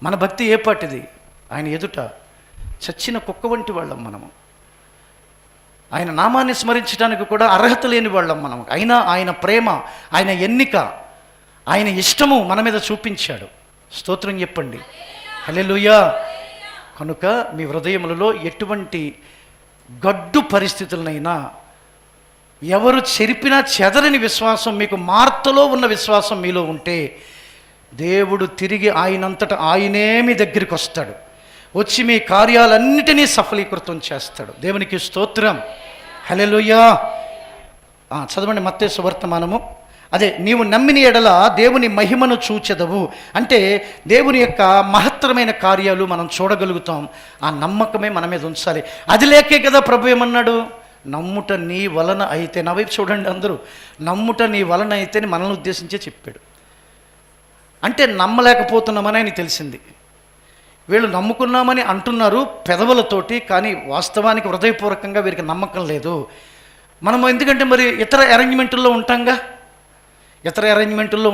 మన భక్తి ఏ పాటిది? ఆయన ఎదుట చచ్చిన కుక్క వంటి వాళ్ళం మనము. ఆయన నామాన్ని స్మరించడానికి కూడా అర్హత లేని వాళ్ళం మనం. అయినా ఆయన ప్రేమ, ఆయన ఎన్నిక, ఆయన ఇష్టము మన మీద చూపించాడు. స్తోత్రం చెప్పండి. హల్లెలూయా. కనుక మీ హృదయములలో ఎటువంటి గడ్డు పరిస్థితులనైనా, ఎవరు చెరిపినా చెదరని విశ్వాసం, మీకు మార్తలో ఉన్న విశ్వాసం మీలో ఉంటే దేవుడు తిరిగి ఆయనంతటా ఆయనే మీ దగ్గరికి వస్తాడు. వచ్చి మీ కార్యాలన్నిటినీ సఫలీకృతం చేస్తాడు. దేవునికి స్తోత్రం. హల్లెలూయా. చదవండి మత్తయి సువార్తమానము. అదే, నీవు నమ్మిన ఎడల దేవుని మహిమను చూచెదవు. అంటే దేవుని యొక్క మహత్తరమైన కార్యాలు మనం చూడగలుగుతాం. ఆ నమ్మకమే మన మీద ఉంచాలి. అది లేకే కదా ప్రభు ఏమన్నాడు, నమ్ముట నీ వలన అయితే. నా వైపు చూడండి అందరూ. నమ్ముట నీ వలన అయితే అని మనల్ని ఉద్దేశించే చెప్పాడు. అంటే నమ్మలేకపోతున్నామని ఆయన తెలిసింది. వీళ్ళు నమ్ముకున్నామని అంటున్నారు పెదవులతోటి, కానీ వాస్తవానికి హృదయపూర్వకంగా వీరికి నమ్మకం లేదు. మనం ఎందుకంటే మరి ఇతర అరేంజ్మెంటుల్లో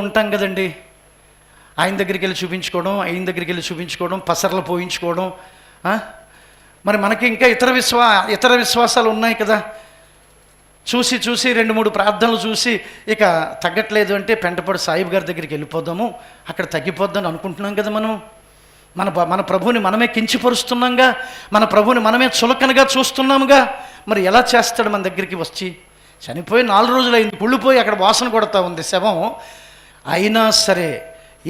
ఉంటాం కదండి. ఆయన దగ్గరికి వెళ్ళి చూపించుకోవడం, పసర్లు పోయించుకోవడం. మరి మనకి ఇంకా ఇతర విశ్వాసాలు ఉన్నాయి కదా. చూసి 2-3 ప్రార్థనలు చూసి ఇక తగ్గట్లేదు అంటే పెంటపాడు సాయిబు గారి దగ్గరికి వెళ్ళిపోదాము, అక్కడ తగ్గిపోద్దని అనుకుంటున్నాం కదా. మన ప్రభువుని మనమే కించిపరుస్తున్నాంగా, మన ప్రభువుని మనమే చులకనగా చూస్తున్నాముగా. మరి ఎలా చేస్తాడు మన దగ్గరికి వచ్చి? చనిపోయి 4 రోజులు అయింది, కుళ్ళిపోయి అక్కడ వాసన కొడతా ఉంది శవం. అయినా సరే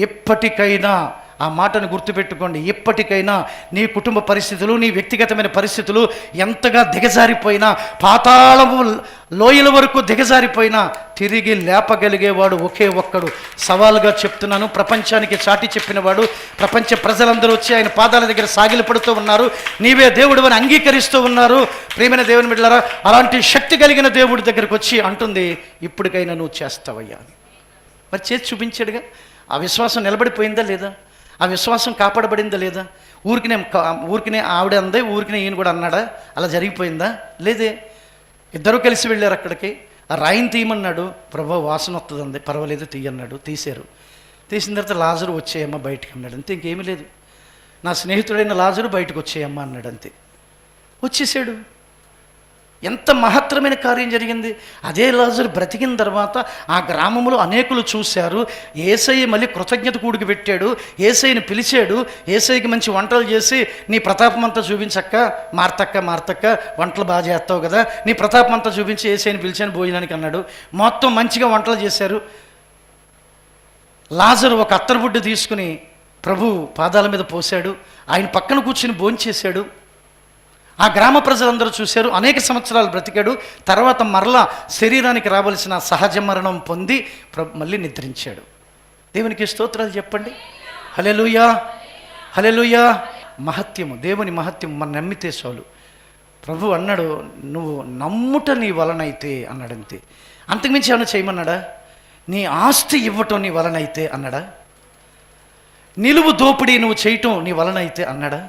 ఎప్పటికైనా ఆ మాటను గుర్తుపెట్టుకోండి. ఎప్పటికైనా నీ కుటుంబ పరిస్థితులు, నీ వ్యక్తిగతమైన పరిస్థితులు ఎంతగా దిగజారిపోయినా, పాతాళము లోయల వరకు దిగజారిపోయినా తిరిగి లేపగలిగేవాడు ఒకే ఒక్కడు. సవాలుగా చెప్తున్నాను, ప్రపంచానికి చాటి చెప్పినవాడు. ప్రపంచ ప్రజలందరూ వచ్చి ఆయన పాదాల దగ్గర సాగిలపడుతూ ఉన్నారు. నీవే దేవుడు అని అంగీకరిస్తూ ఉన్నారు. ప్రియమైన దేవుని బిడ్డలారా, అలాంటి శక్తి కలిగిన దేవుడి దగ్గరకు వచ్చి అంటుంది, ఇప్పటికైనా నువ్వు చేస్తావయ్యా. మరి చేసి చూపించాడుగా. ఆ విశ్వాసం నిలబడిపోయిందా లేదా? ఆ విశ్వాసం కాపాడబడిందా లేదా? ఊరికినే ఆవిడ అందే, ఊరికినే ఈయన కూడా అన్నాడా? అలా జరిగిపోయిందా? లేదే. ఇద్దరూ కలిసి వెళ్ళారు అక్కడికి. ఆ రాయిని తీయమన్నాడు. ప్రభు వాసన వస్తుంది, పర్వాలేదు తీయన్నాడు. తీశారు. తీసిన తర్వాత లాజరు వచ్చేయమ్మ బయటికి అన్నాడు. అంతే, ఇంకేమీ లేదు. నా స్నేహితుడైన లాజరు బయటకు వచ్చేయమ్మ అన్నాడు. అంతే, వచ్చేసాడు. ఎంత మహత్తరమైన కార్యం జరిగింది. అదే లాజరు బ్రతికిన తర్వాత ఆ గ్రామంలో అనేకులు చూశారు. యేసయ్య మళ్ళీ కృతజ్ఞత కూడికి పెట్టాడు. యేసయ్యని పిలిచాడు. యేసయ్యకి మంచి వంటలు చేసి, నీ ప్రతాపం అంతా చూపించక్క, మార్తక్క వంటలు బాగా చేస్తావు కదా, నీ ప్రతాపం అంతా చూపించి యేసయ్యని పిలిచాను భోజనానికి అన్నాడు. మొత్తం మంచిగా వంటలు చేశారు. లాజరు ఒక అత్తరుబుడ్డ తీసుకుని ప్రభు పాదాల మీద పోశాడు. ఆయన పక్కన కూర్చుని భోంచేశాడు. ఆ గ్రామ ప్రజలందరూ చూశారు. అనేక సంవత్సరాలు బ్రతికాడు. తర్వాత మరలా శరీరానికి రావలసిన సహజ మరణం పొంది మళ్ళీ నిద్రించాడు. దేవునికి స్తోత్రాలు చెప్పండి. హల్లెలూయా, హల్లెలూయా. మహత్యము, దేవుని మహత్యము మనం నమ్మితే చాలు. ప్రభు అన్నాడు, నువ్వు నమ్ముట నీ వలనైతే అన్నాడంతే. అంతకుమించి ఏమైనా చేయమన్నాడా? నీ ఆస్తి ఇవ్వటం నీ వలనైతే అన్నాడా? నిలువు దోపిడీ నువ్వు చేయటం నీ వలనైతే అన్నాడా?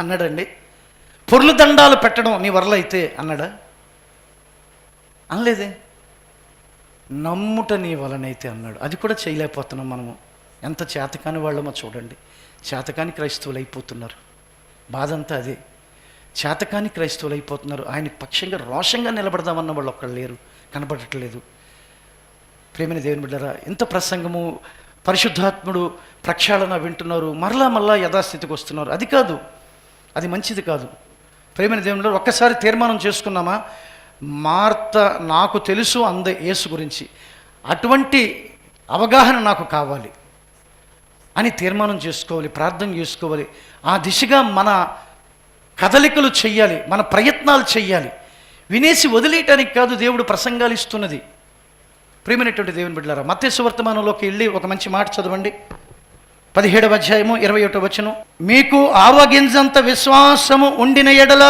అన్నాడండి. పొర్లు దండాలు పెట్టడం నీ వల్ల అయితే అన్నాడా? అనలేదే. నమ్ముట నీ వలనైతే అన్నాడు. అది కూడా చేయలేకపోతున్నాం మనము. ఎంత చేతకాని వాళ్ళమో చూడండి. చేతకాని క్రైస్తవులు అయిపోతున్నారు. బాధ అంతా అదే. చేతకాని క్రైస్తవులు అయిపోతున్నారు. ఆయన పక్షంగా రోషంగా నిలబడదామన్న వాళ్ళు ఒక్కళ్ళు లేరు, కనబడట్లేదు. ప్రేమని దేవుని బిడ్డలారా, ఇంత ప్రసంగము, పరిశుద్ధాత్ముడు ప్రక్షాళన వింటున్నారు, మరలా యథాస్థితికి వస్తున్నారు. అది కాదు, అది మంచిది కాదు. ప్రేమని దేవుని బిడ్డలారా, ఒక్కసారి తీర్మానం చేసుకున్నామా? మార్త నాకు తెలుసు అందే యేసు గురించి, అటువంటి అవగాహన నాకు కావాలి అని తీర్మానం చేసుకోవాలి, ప్రార్థన చేసుకోవాలి. ఆ దిశగా మన కదలికలు చెయ్యాలి, మన ప్రయత్నాలు చెయ్యాలి. వినేసి వదిలేయటానికి కాదు దేవుడు ప్రసంగాలు ఇస్తున్నది. ప్రియమైనటువంటి దేవుని బిడ్డలారా, మత్తయి సువార్తమానంలోకి వెళ్ళి ఒక మంచి మాట చదవండి. 17వ అధ్యాయము 21వ వచనం. మీకు ఆవగింజంత విశ్వాసము ఉండిన ఎడల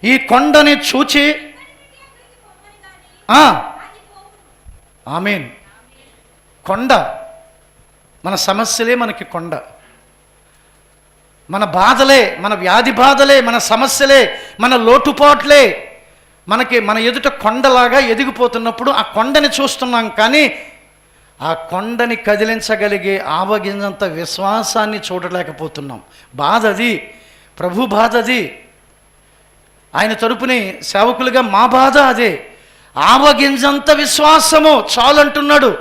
ఈ కొండని చూచి ఆమేన్. కొండ, మన సమస్యలే మనకి కొండ. మన బాధలే, మన వ్యాధి బాధలే, మన సమస్యలే, మన లోటుపాట్లే మనకి మన ఎదుట కొండలాగా ఎదిగిపోతున్నప్పుడు ఆ కొండని చూస్తున్నాం, కానీ ఆ కొండని కదిలించగలిగే ఆవగింజంత విశ్వాసాన్ని చూడలేకపోతున్నాం. బాధ అది, ప్రభు బాధ అది. ఆయన తరపుని సేవకులుగా మా బాధ అదే. ఆవగింజంత విశ్వాసము చాలంటున్నాడు.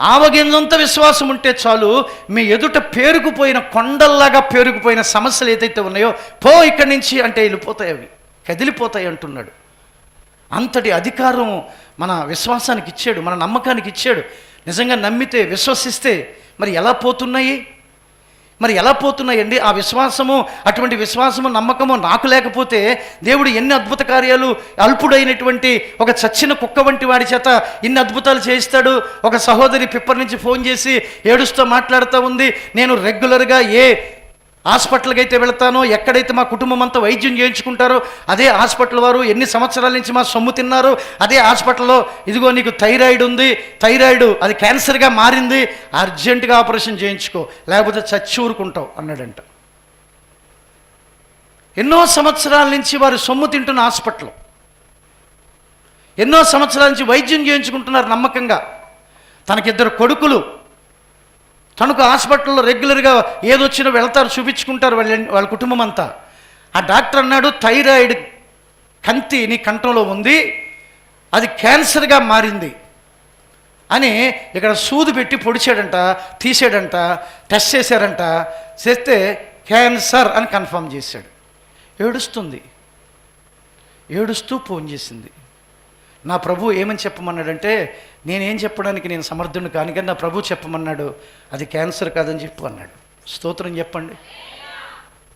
ఆవగింజంత విశ్వాసం ఉంటే చాలు. మీ ఎదుట పేరుకుపోయిన కొండల్లాగా పేరుకుపోయిన సమస్యలు ఏదైతే ఉన్నాయో, పో ఇక్కడి నుంచి అంటే వెళ్ళిపోతాయి, అవి కదిలిపోతాయి అంటున్నాడు. అంతటి అధికారం మన విశ్వాసానికి ఇచ్చాడు, మన నమ్మకానికి ఇచ్చాడు. నిజంగా నమ్మితే, విశ్వసిస్తే మరి ఎలా పోతున్నాయి? మరి ఎలా పోతున్నాయండి ఆ విశ్వాసము? అటువంటి విశ్వాసము, నమ్మకము నాకు లేకపోతే దేవుడు ఎన్ని అద్భుత కార్యాలు అల్పుడైనటువంటి ఒక చచ్చిన కుక్క వంటి వాడి చేత ఇన్ని అద్భుతాలు చేయిస్తాడు. ఒక సహోదరి పిప్పర్ నుంచి ఫోన్ చేసి ఏడుస్తూ మాట్లాడుతూ ఉంది, నేను రెగ్యులర్గా ఏ హాస్పిటల్కి అయితే వెళతానో, ఎక్కడైతే మా కుటుంబం అంతా వైద్యం చేయించుకుంటారో అదే హాస్పిటల్ వారు ఎన్ని సంవత్సరాల నుంచి మా సొమ్ము తిన్నారు, అదే హాస్పిటల్లో ఇదిగో నీకు థైరాయిడ్ ఉంది, థైరాయిడ్ అది క్యాన్సర్గా మారింది, అర్జెంటుగా ఆపరేషన్ చేయించుకో, లేకపోతే చచ్చి ఊరుకుంటావు అన్నాడంట. ఎన్నో సంవత్సరాల నుంచి వారు సొమ్ము తింటున్న హాస్పిటల్, ఎన్నో సంవత్సరాల నుంచి వైద్యం చేయించుకుంటున్నారు నమ్మకంగా. తనకిద్దరు కొడుకులు, తనకు హాస్పిటల్లో రెగ్యులర్గా ఏదొచ్చినా వెళ్తారు, చూపించుకుంటారు వాళ్ళ కుటుంబం అంతా. ఆ డాక్టర్ అన్నాడు, థైరాయిడ్ కంతి నీ కంఠంలో ఉంది, అది క్యాన్సర్గా మారింది అని ఇక్కడ సూది పెట్టి పొడిచాడంట, తీసాడంట, టెస్ట్ చేశారంట. చేస్తే క్యాన్సర్ అని కన్ఫర్మ్ చేశాడు. ఏడుస్తుంది, ఏడుస్తూ ఫోన్ చేసింది. నా ప్రభు ఏమని చెప్పమన్నాడంటే, నేనేం చెప్పడానికి నేను సమర్థుని కాని, కానీ నా ప్రభు చెప్పమన్నాడు, అది క్యాన్సర్ కాదని చెప్పు అన్నాడు. స్తోత్రం చెప్పండి.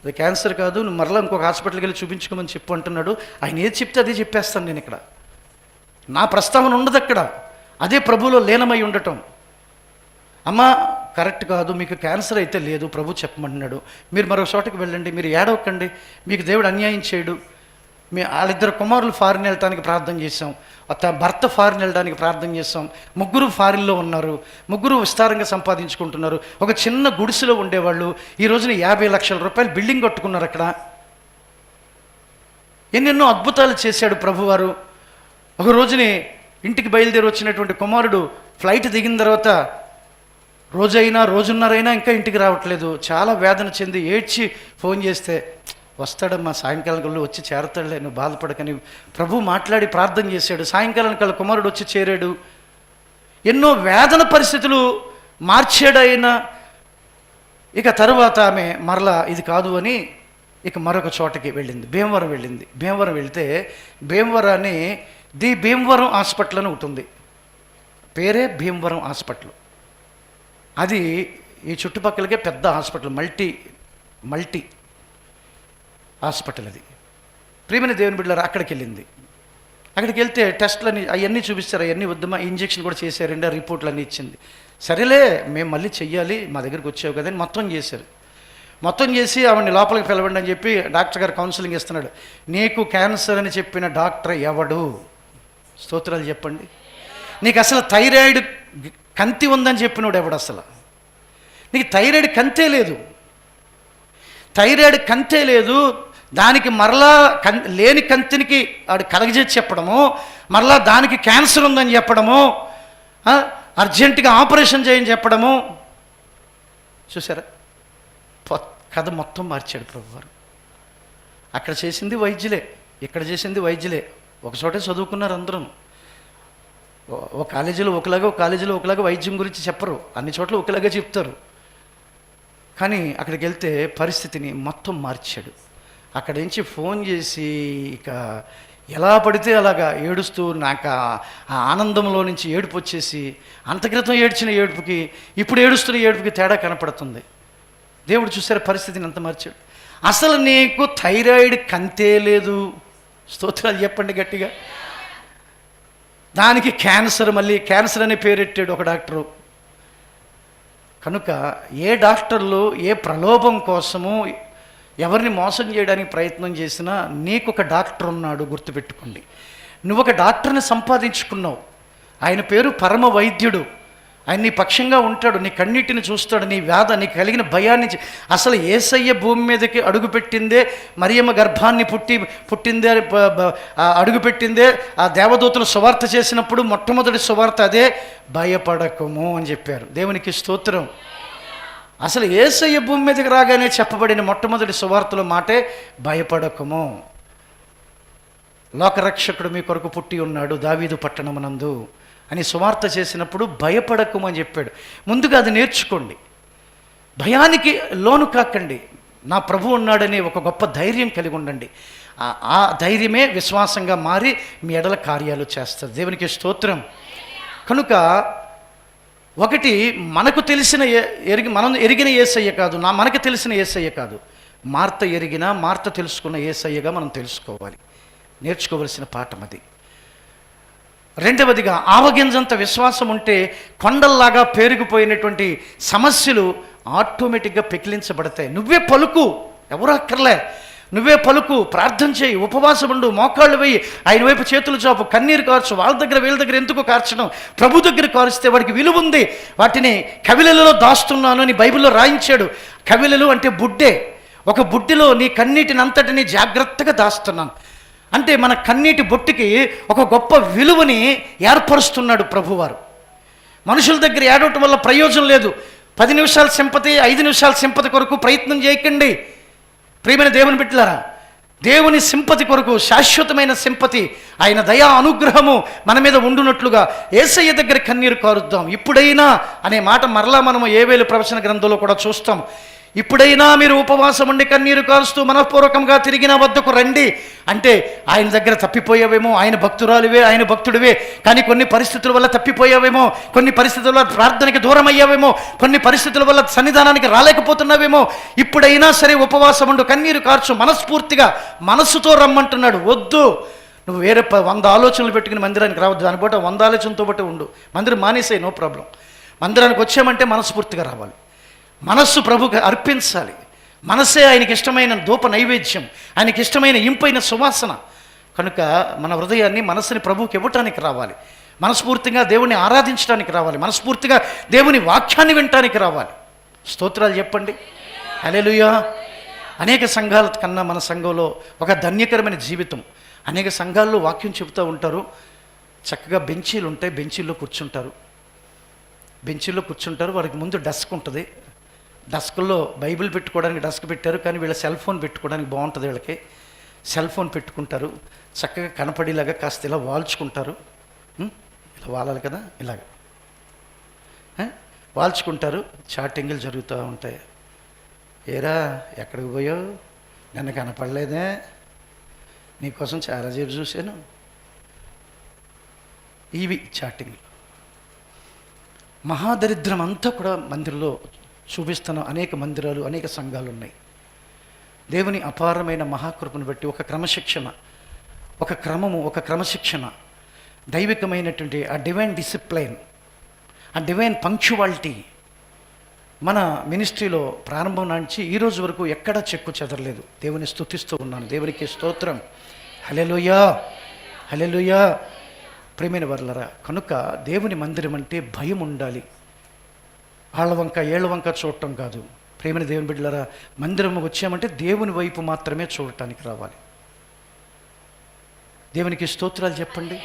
అది క్యాన్సర్ కాదు, నువ్వు మరలా ఇంకొక హాస్పిటల్కి వెళ్ళి చూపించుకోమని చెప్పు అంటున్నాడు. ఆయన ఏది చెప్తే అదే చెప్పేస్తాను నేను. ఇక్కడ నా ప్రస్తావన ఉండదు, అక్కడ అదే ప్రభులో లీనమై ఉండటం. అమ్మ కరెక్ట్ కాదు, మీకు క్యాన్సర్ అయితే లేదు, ప్రభు చెప్పమంటున్నాడు, మీరు మరో చోటకి వెళ్ళండి, మీరు ఏడవకండి, మీకు దేవుడు అన్యాయం చేయడు. వాళ్ళిద్దరు కుమారులు ఫారిన్ వెళ్ళడానికి ప్రార్థన చేశాం, భర్త ఫారిన్ వెళ్ళడానికి ప్రార్థన చేస్తాం. ముగ్గురు ఫారిన్లో ఉన్నారు, ముగ్గురు విస్తారంగా సంపాదించుకుంటున్నారు. ఒక చిన్న గుడిసెలో ఉండేవాళ్ళు ఈ రోజున 50 లక్షల రూపాయలు బిల్డింగ్ కట్టుకున్నారు. అక్కడ ఎన్నెన్నో అద్భుతాలు చేశాడు ప్రభువారు. ఒక రోజుని ఇంటికి బయలుదేరి వచ్చినటువంటి కుమారుడు ఫ్లైట్ దిగిన తర్వాత రోజైనా రోజున్నరైనా ఇంకా ఇంటికి రావట్లేదు. చాలా వేదన చెంది ఏడ్చి ఫోన్ చేస్తే, వస్తాడమ్మా సాయంకాలం కల్లా వచ్చి చేరతాడులే, నువ్వు బాధపడకని ప్రభు మాట్లాడి ప్రార్థన చేశాడు. సాయంకాలం కల్లా కుమారుడు వచ్చి చేరాడు. ఎన్నో వేదన పరిస్థితులు మార్చాడు ఆయన. ఇక తరువాత ఆమె మరలా ఇది కాదు అని ఇక మరొక చోటకి వెళ్ళింది, భీమవరం వెళ్ళింది. భీమవరం వెళితే భీమవరాన్ని ది భీమవరం హాస్పిటల్ అని ఉంటుంది, పేరే భీమవరం హాస్పిటల్. అది ఈ చుట్టుపక్కలకే పెద్ద హాస్పిటల్, మల్టీ హాస్పిటల్ అది. ప్రియమైన దేవుని బిడ్డలారా, అక్కడికి వెళ్ళింది. అక్కడికి వెళ్తే టెస్ట్లని అవన్నీ చూపిస్తారు, అవన్నీ వద్దమా, ఇంజెక్షన్ కూడా చేశారండి, ఆ రిపోర్ట్లు అన్నీ ఇచ్చింది. సరేలే మేము మళ్ళీ చెయ్యాలి, మా దగ్గరికి వచ్చావు కదా అని మొత్తం చేశారు. మొత్తం చేసి ఆవిడని లోపలికి పిలవండి అని చెప్పి డాక్టర్ గారు కౌన్సిలింగ్ ఇస్తున్నాడు. నీకు క్యాన్సర్ అని చెప్పిన డాక్టర్ ఎవడు? స్తోత్రాలు చెప్పండి. నీకు అసలు థైరాయిడ్ కంతి ఉందని చెప్పినోడు ఎవడు? అసలు నీకు థైరాయిడ్ కంతే లేదు. థైరాయిడ్ కంతే లేదు, దానికి మరలా లేని కంతినికి ఆడు కలగజేసి చెప్పడము, మరలా దానికి క్యాన్సర్ ఉందని చెప్పడము, అర్జెంటుగా ఆపరేషన్ చేయని చెప్పడము. చూసారా, కథ మొత్తం మార్చాడు ప్రభువారు. అక్కడ చేసింది వైద్యులే, ఇక్కడ చేసింది వైద్యులే. ఒక చోటే చదువుకున్నారు అందరూ. ఒక కాలేజీలో ఒకలాగా, ఒక కాలేజీలో ఒకలాగా వైద్యం గురించి చెప్పరు, అన్ని చోట్ల ఒకలాగా చెప్తారు. కానీ అక్కడికి వెళ్తే పరిస్థితిని మొత్తం మార్చాడు. అక్కడి నుంచి ఫోన్ చేసి ఇక ఎలా పడితే అలాగా ఏడుస్తూ, నాకు ఆ ఆనందంలో నుంచి ఏడుపు వచ్చేసి, అంత క్రితం ఏడ్చిన ఏడుపుకి ఇప్పుడు ఏడుస్తున్న ఏడుపుకి తేడా కనపడుతుంది. దేవుడు చూసారు పరిస్థితిని అంత మార్చాడు. అసలు నీకు థైరాయిడ్ కంతే లేదు. స్తోత్రాలు చెప్పండి గట్టిగా. దానికి క్యాన్సర్, మళ్ళీ క్యాన్సర్ అనే పేరెట్టాడు ఒక డాక్టరు. కనుక ఏ డాక్టర్లు ఏ ప్రలోభం కోసము ఎవరిని మోసం చేయడానికి ప్రయత్నం చేసినా నీకు ఒక డాక్టర్ ఉన్నాడు, గుర్తుపెట్టుకోండి. నువ్వు ఒక డాక్టర్ని సంపాదించుకున్నావు. ఆయన పేరు పరమ వైద్యుడు. ఆయన నీ పక్షంగా ఉంటాడు, నీ కన్నీటిని చూస్తాడు, నీ వ్యాధ, నీకు కలిగిన భయాన్ని. అసలు యేసయ్య భూమి మీదకి అడుగుపెట్టిందే, మరియమ్మ గర్భాన్ని పుట్టిందే, అడుగుపెట్టిందే ఆ దేవదూతలు సువార్త చేసినప్పుడు మొట్టమొదటి సువార్త అదే, భయపడకము అని చెప్పారు. దేవునికి స్తోత్రం. అసలు యేసయ్య భూమి మీదకి రాగానే చెప్పబడిన మొట్టమొదటి సువార్తలో మాటే భయపడకము. లోకరక్షకుడు మీ కొరకు పుట్టి ఉన్నాడు దావీదు పట్టణమునందు అని సువార్త చేసినప్పుడు భయపడకము అని చెప్పాడు. ముందుగా అది నేర్చుకోండి. భయానికి లోను కాకండి. నా ప్రభు ఉన్నాడని ఒక గొప్ప ధైర్యం కలిగి ఉండండి. ఆ ధైర్యమే విశ్వాసంగా మారి మీ ఎడల కార్యాలు చేస్తారు. దేవునికి స్తోత్రం. కనుక ఒకటి, మనకు తెలిసిన మనం ఎరిగిన యేసయ్య కాదు, మనకు తెలిసిన యేసయ్య కాదు, మార్త ఎరిగిన, మార్త తెలుసుకున్న యేసయ్యగా మనం తెలుసుకోవాలి. నేర్చుకోవలసిన పాఠం అది. రెండవదిగా, ఆవగింజంత విశ్వాసం ఉంటే కొండల్లాగా పేరుకుపోయినటువంటి సమస్యలు ఆటోమేటిక్గా పెకిలించబడతాయి. నువ్వే పలుకు, ఎవరు అక్కర్లే, నువ్వే పలుకు, ప్రార్థన చేయి, ఉపవాసం ఉండు, మోకాళ్ళు వేయి, ఆయన వైపు చేతులు చాపు, కన్నీరు కార్చు. వాళ్ళ దగ్గర వీళ్ళ దగ్గర ఎందుకు కార్చడం? ప్రభు దగ్గర కారుస్తే వాడికి విలువ ఉంది. వాటిని కవిలలో దాస్తున్నాను అని బైబిల్లో రాయించాడు. కవిలలు అంటే బుడ్డే. ఒక బుడ్డిలో నీ కన్నీటిని అంతటిని జాగ్రత్తగా దాస్తున్నాను అంటే మన కన్నీటి బొట్టుకి ఒక గొప్ప విలువని ఏర్పరుస్తున్నాడు ప్రభువారు. మనుషుల దగ్గర ఏడవటం వల్ల ప్రయోజనం లేదు. 10 నిమిషాల సింపతి, 5 నిమిషాల సింపతి కొరకు ప్రయత్నం చేయకండి. ప్రియమైన దేవుని బిడ్డలారా, దేవుని సింపతి కొరకు, శాశ్వతమైన సింపతి, ఆయన దయా అనుగ్రహము మన మీద ఉండునట్లుగా యేసయ్య దగ్గర కన్నీరు కారుద్దాం. ఇప్పుడైనా అనే మాట మరలా మనము ఏవేలు ప్రవచన గ్రంథంలో కూడా చూస్తాం. ఇప్పుడైనా మీరు ఉపవాసం ఉండి కన్నీరు కారుస్తూ మనఃపూర్వకంగా తిరిగి నా వద్దకు రండి అంటే, ఆయన దగ్గర తప్పిపోయావేమో, ఆయన భక్తురాలివే, ఆయన భక్తుడివే, కానీ కొన్ని పరిస్థితుల వల్ల తప్పిపోయావేమో, కొన్ని పరిస్థితుల వల్ల ప్రార్థనకి దూరం అయ్యావేమో, కొన్ని పరిస్థితుల వల్ల సన్నిధానానికి రాలేకపోతున్నావేమో. ఇప్పుడైనా సరే ఉపవాసం ఉండు, కన్నీరు కార్చు, మనస్ఫూర్తిగా మనస్సుతో రమ్మంటున్నాడు. వద్దు, నువ్వు వేరే 100 ఆలోచనలు పెట్టుకుని మందిరానికి రావద్దు. దాని బట్టి 100 ఆలోచనతో బట్టి ఉండు. మందిరం మానేసే, నో ప్రాబ్లం. మందిరానికి వచ్చామంటే మనస్ఫూర్తిగా రావాలి. మనస్సు ప్రభుకి అర్పించాలి. మనస్సే ఆయనకి ఇష్టమైన ధూప నైవేద్యం, ఆయనకి ఇష్టమైన ఇంపైన సువాసన. కనుక మన హృదయాన్ని, మనస్సుని ప్రభువుకి ఇవ్వటానికి రావాలి. మనస్ఫూర్తిగా దేవుని ఆరాధించడానికి రావాలి. మనస్ఫూర్తిగా దేవుని వాక్యాన్ని వినటానికి రావాలి. స్తోత్రాలు చెప్పండి. హల్లెలూయా. అనేక సంఘాల కన్నా మన సంఘంలో ఒక ధన్యకరమైన జీవితం. అనేక సంఘాల్లో వాక్యం చెబుతూ ఉంటారు, చక్కగా బెంచీలు ఉంటాయి, బెంచీల్లో కూర్చుంటారు. వారికి ముందు డెస్క్ ఉంటుంది. డెస్క్లో బైబిల్ పెట్టుకోవడానికి డెస్క్ పెట్టారు, కానీ వీళ్ళ సెల్ ఫోన్ పెట్టుకోవడానికి బాగుంటుంది. వీళ్ళకి సెల్ ఫోన్ పెట్టుకుంటారు, చక్కగా కనపడేలాగా కాస్త ఇలా వాల్చుకుంటారు. ఇలా వాలాలి కదా, ఇలాగ వాల్చుకుంటారు. చాటింగ్లు జరుగుతూ ఉంటాయి. ఏరా ఎక్కడికి పోయావు, నన్ను కనపడలేదే, నీకోసం చాలా సేపు చూశాను. ఇవి చాటింగ్లు. మహాదరిద్రం అంతా కూడా మందిరంలో చూపిస్తున్న అనేక మందిరాలు, అనేక సంఘాలు ఉన్నాయి. దేవుని అపారమైన మహాకృపను బట్టి ఒక క్రమశిక్షణ, ఒక క్రమము, ఒక క్రమశిక్షణ, దైవికమైనటువంటి ఆ డివైన్ డిసిప్లైన్, ఆ డివైన్ పంక్చువాలిటీ మన మినిస్ట్రీలో ప్రారంభం నుంచి ఈ రోజు వరకు ఎక్కడా చెక్కు చెదరలేదు. దేవుని స్తుతిస్తూ ఉన్నాను. దేవునికి స్తోత్రం. హల్లెలూయా, హల్లెలూయా. ప్రియమైన వర్లరా, కనుక దేవుని మందిరం అంటే భయం ఉండాలి. ఆళ్ళ వంక ఏళ్ళ వంక చూడటం కాదు. ప్రియమైన దేవుని బిడ్డలారా, మందిరం వచ్చామంటే దేవుని వైపు మాత్రమే చూడటానికి రావాలి. దేవునికి స్తోత్రాలు చెప్పండి.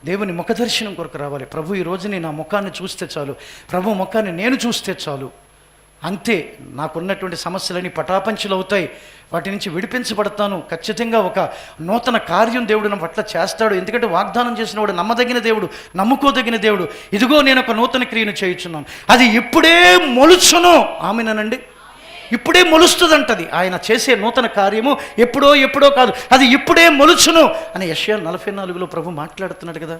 దేవుని ముఖదర్శనం కొరకు రావాలి. ప్రభు ఈ రోజు నేను ఆ ముఖాన్ని చూస్తే చాలు, ప్రభు ముఖాన్ని నేను చూస్తే చాలు, అంతే. నాకున్నటువంటి సమస్యలన్నీ పటాపంచలు అవుతాయి, వాటి నుంచి విడిపించబడతాను. ఖచ్చితంగా ఒక నూతన కార్యం దేవుడు నా పట్ల చేస్తాడు. ఎందుకంటే వాగ్దానం చేసిన వాడు నమ్మదగిన దేవుడు, నమ్ముకోదగిన దేవుడు. ఇదిగో నేను ఒక నూతన క్రియను చేయుచున్నాను, అది ఇప్పుడే మొలుచును. ఆమెనండి, ఇప్పుడే మొలుస్తుందంటది. ఆయన చేసే నూతన కార్యము ఎప్పుడో కాదు, అది ఇప్పుడే మొలుచును అని యెషయా 44లో ప్రభు మాట్లాడుతున్నాడు కదా.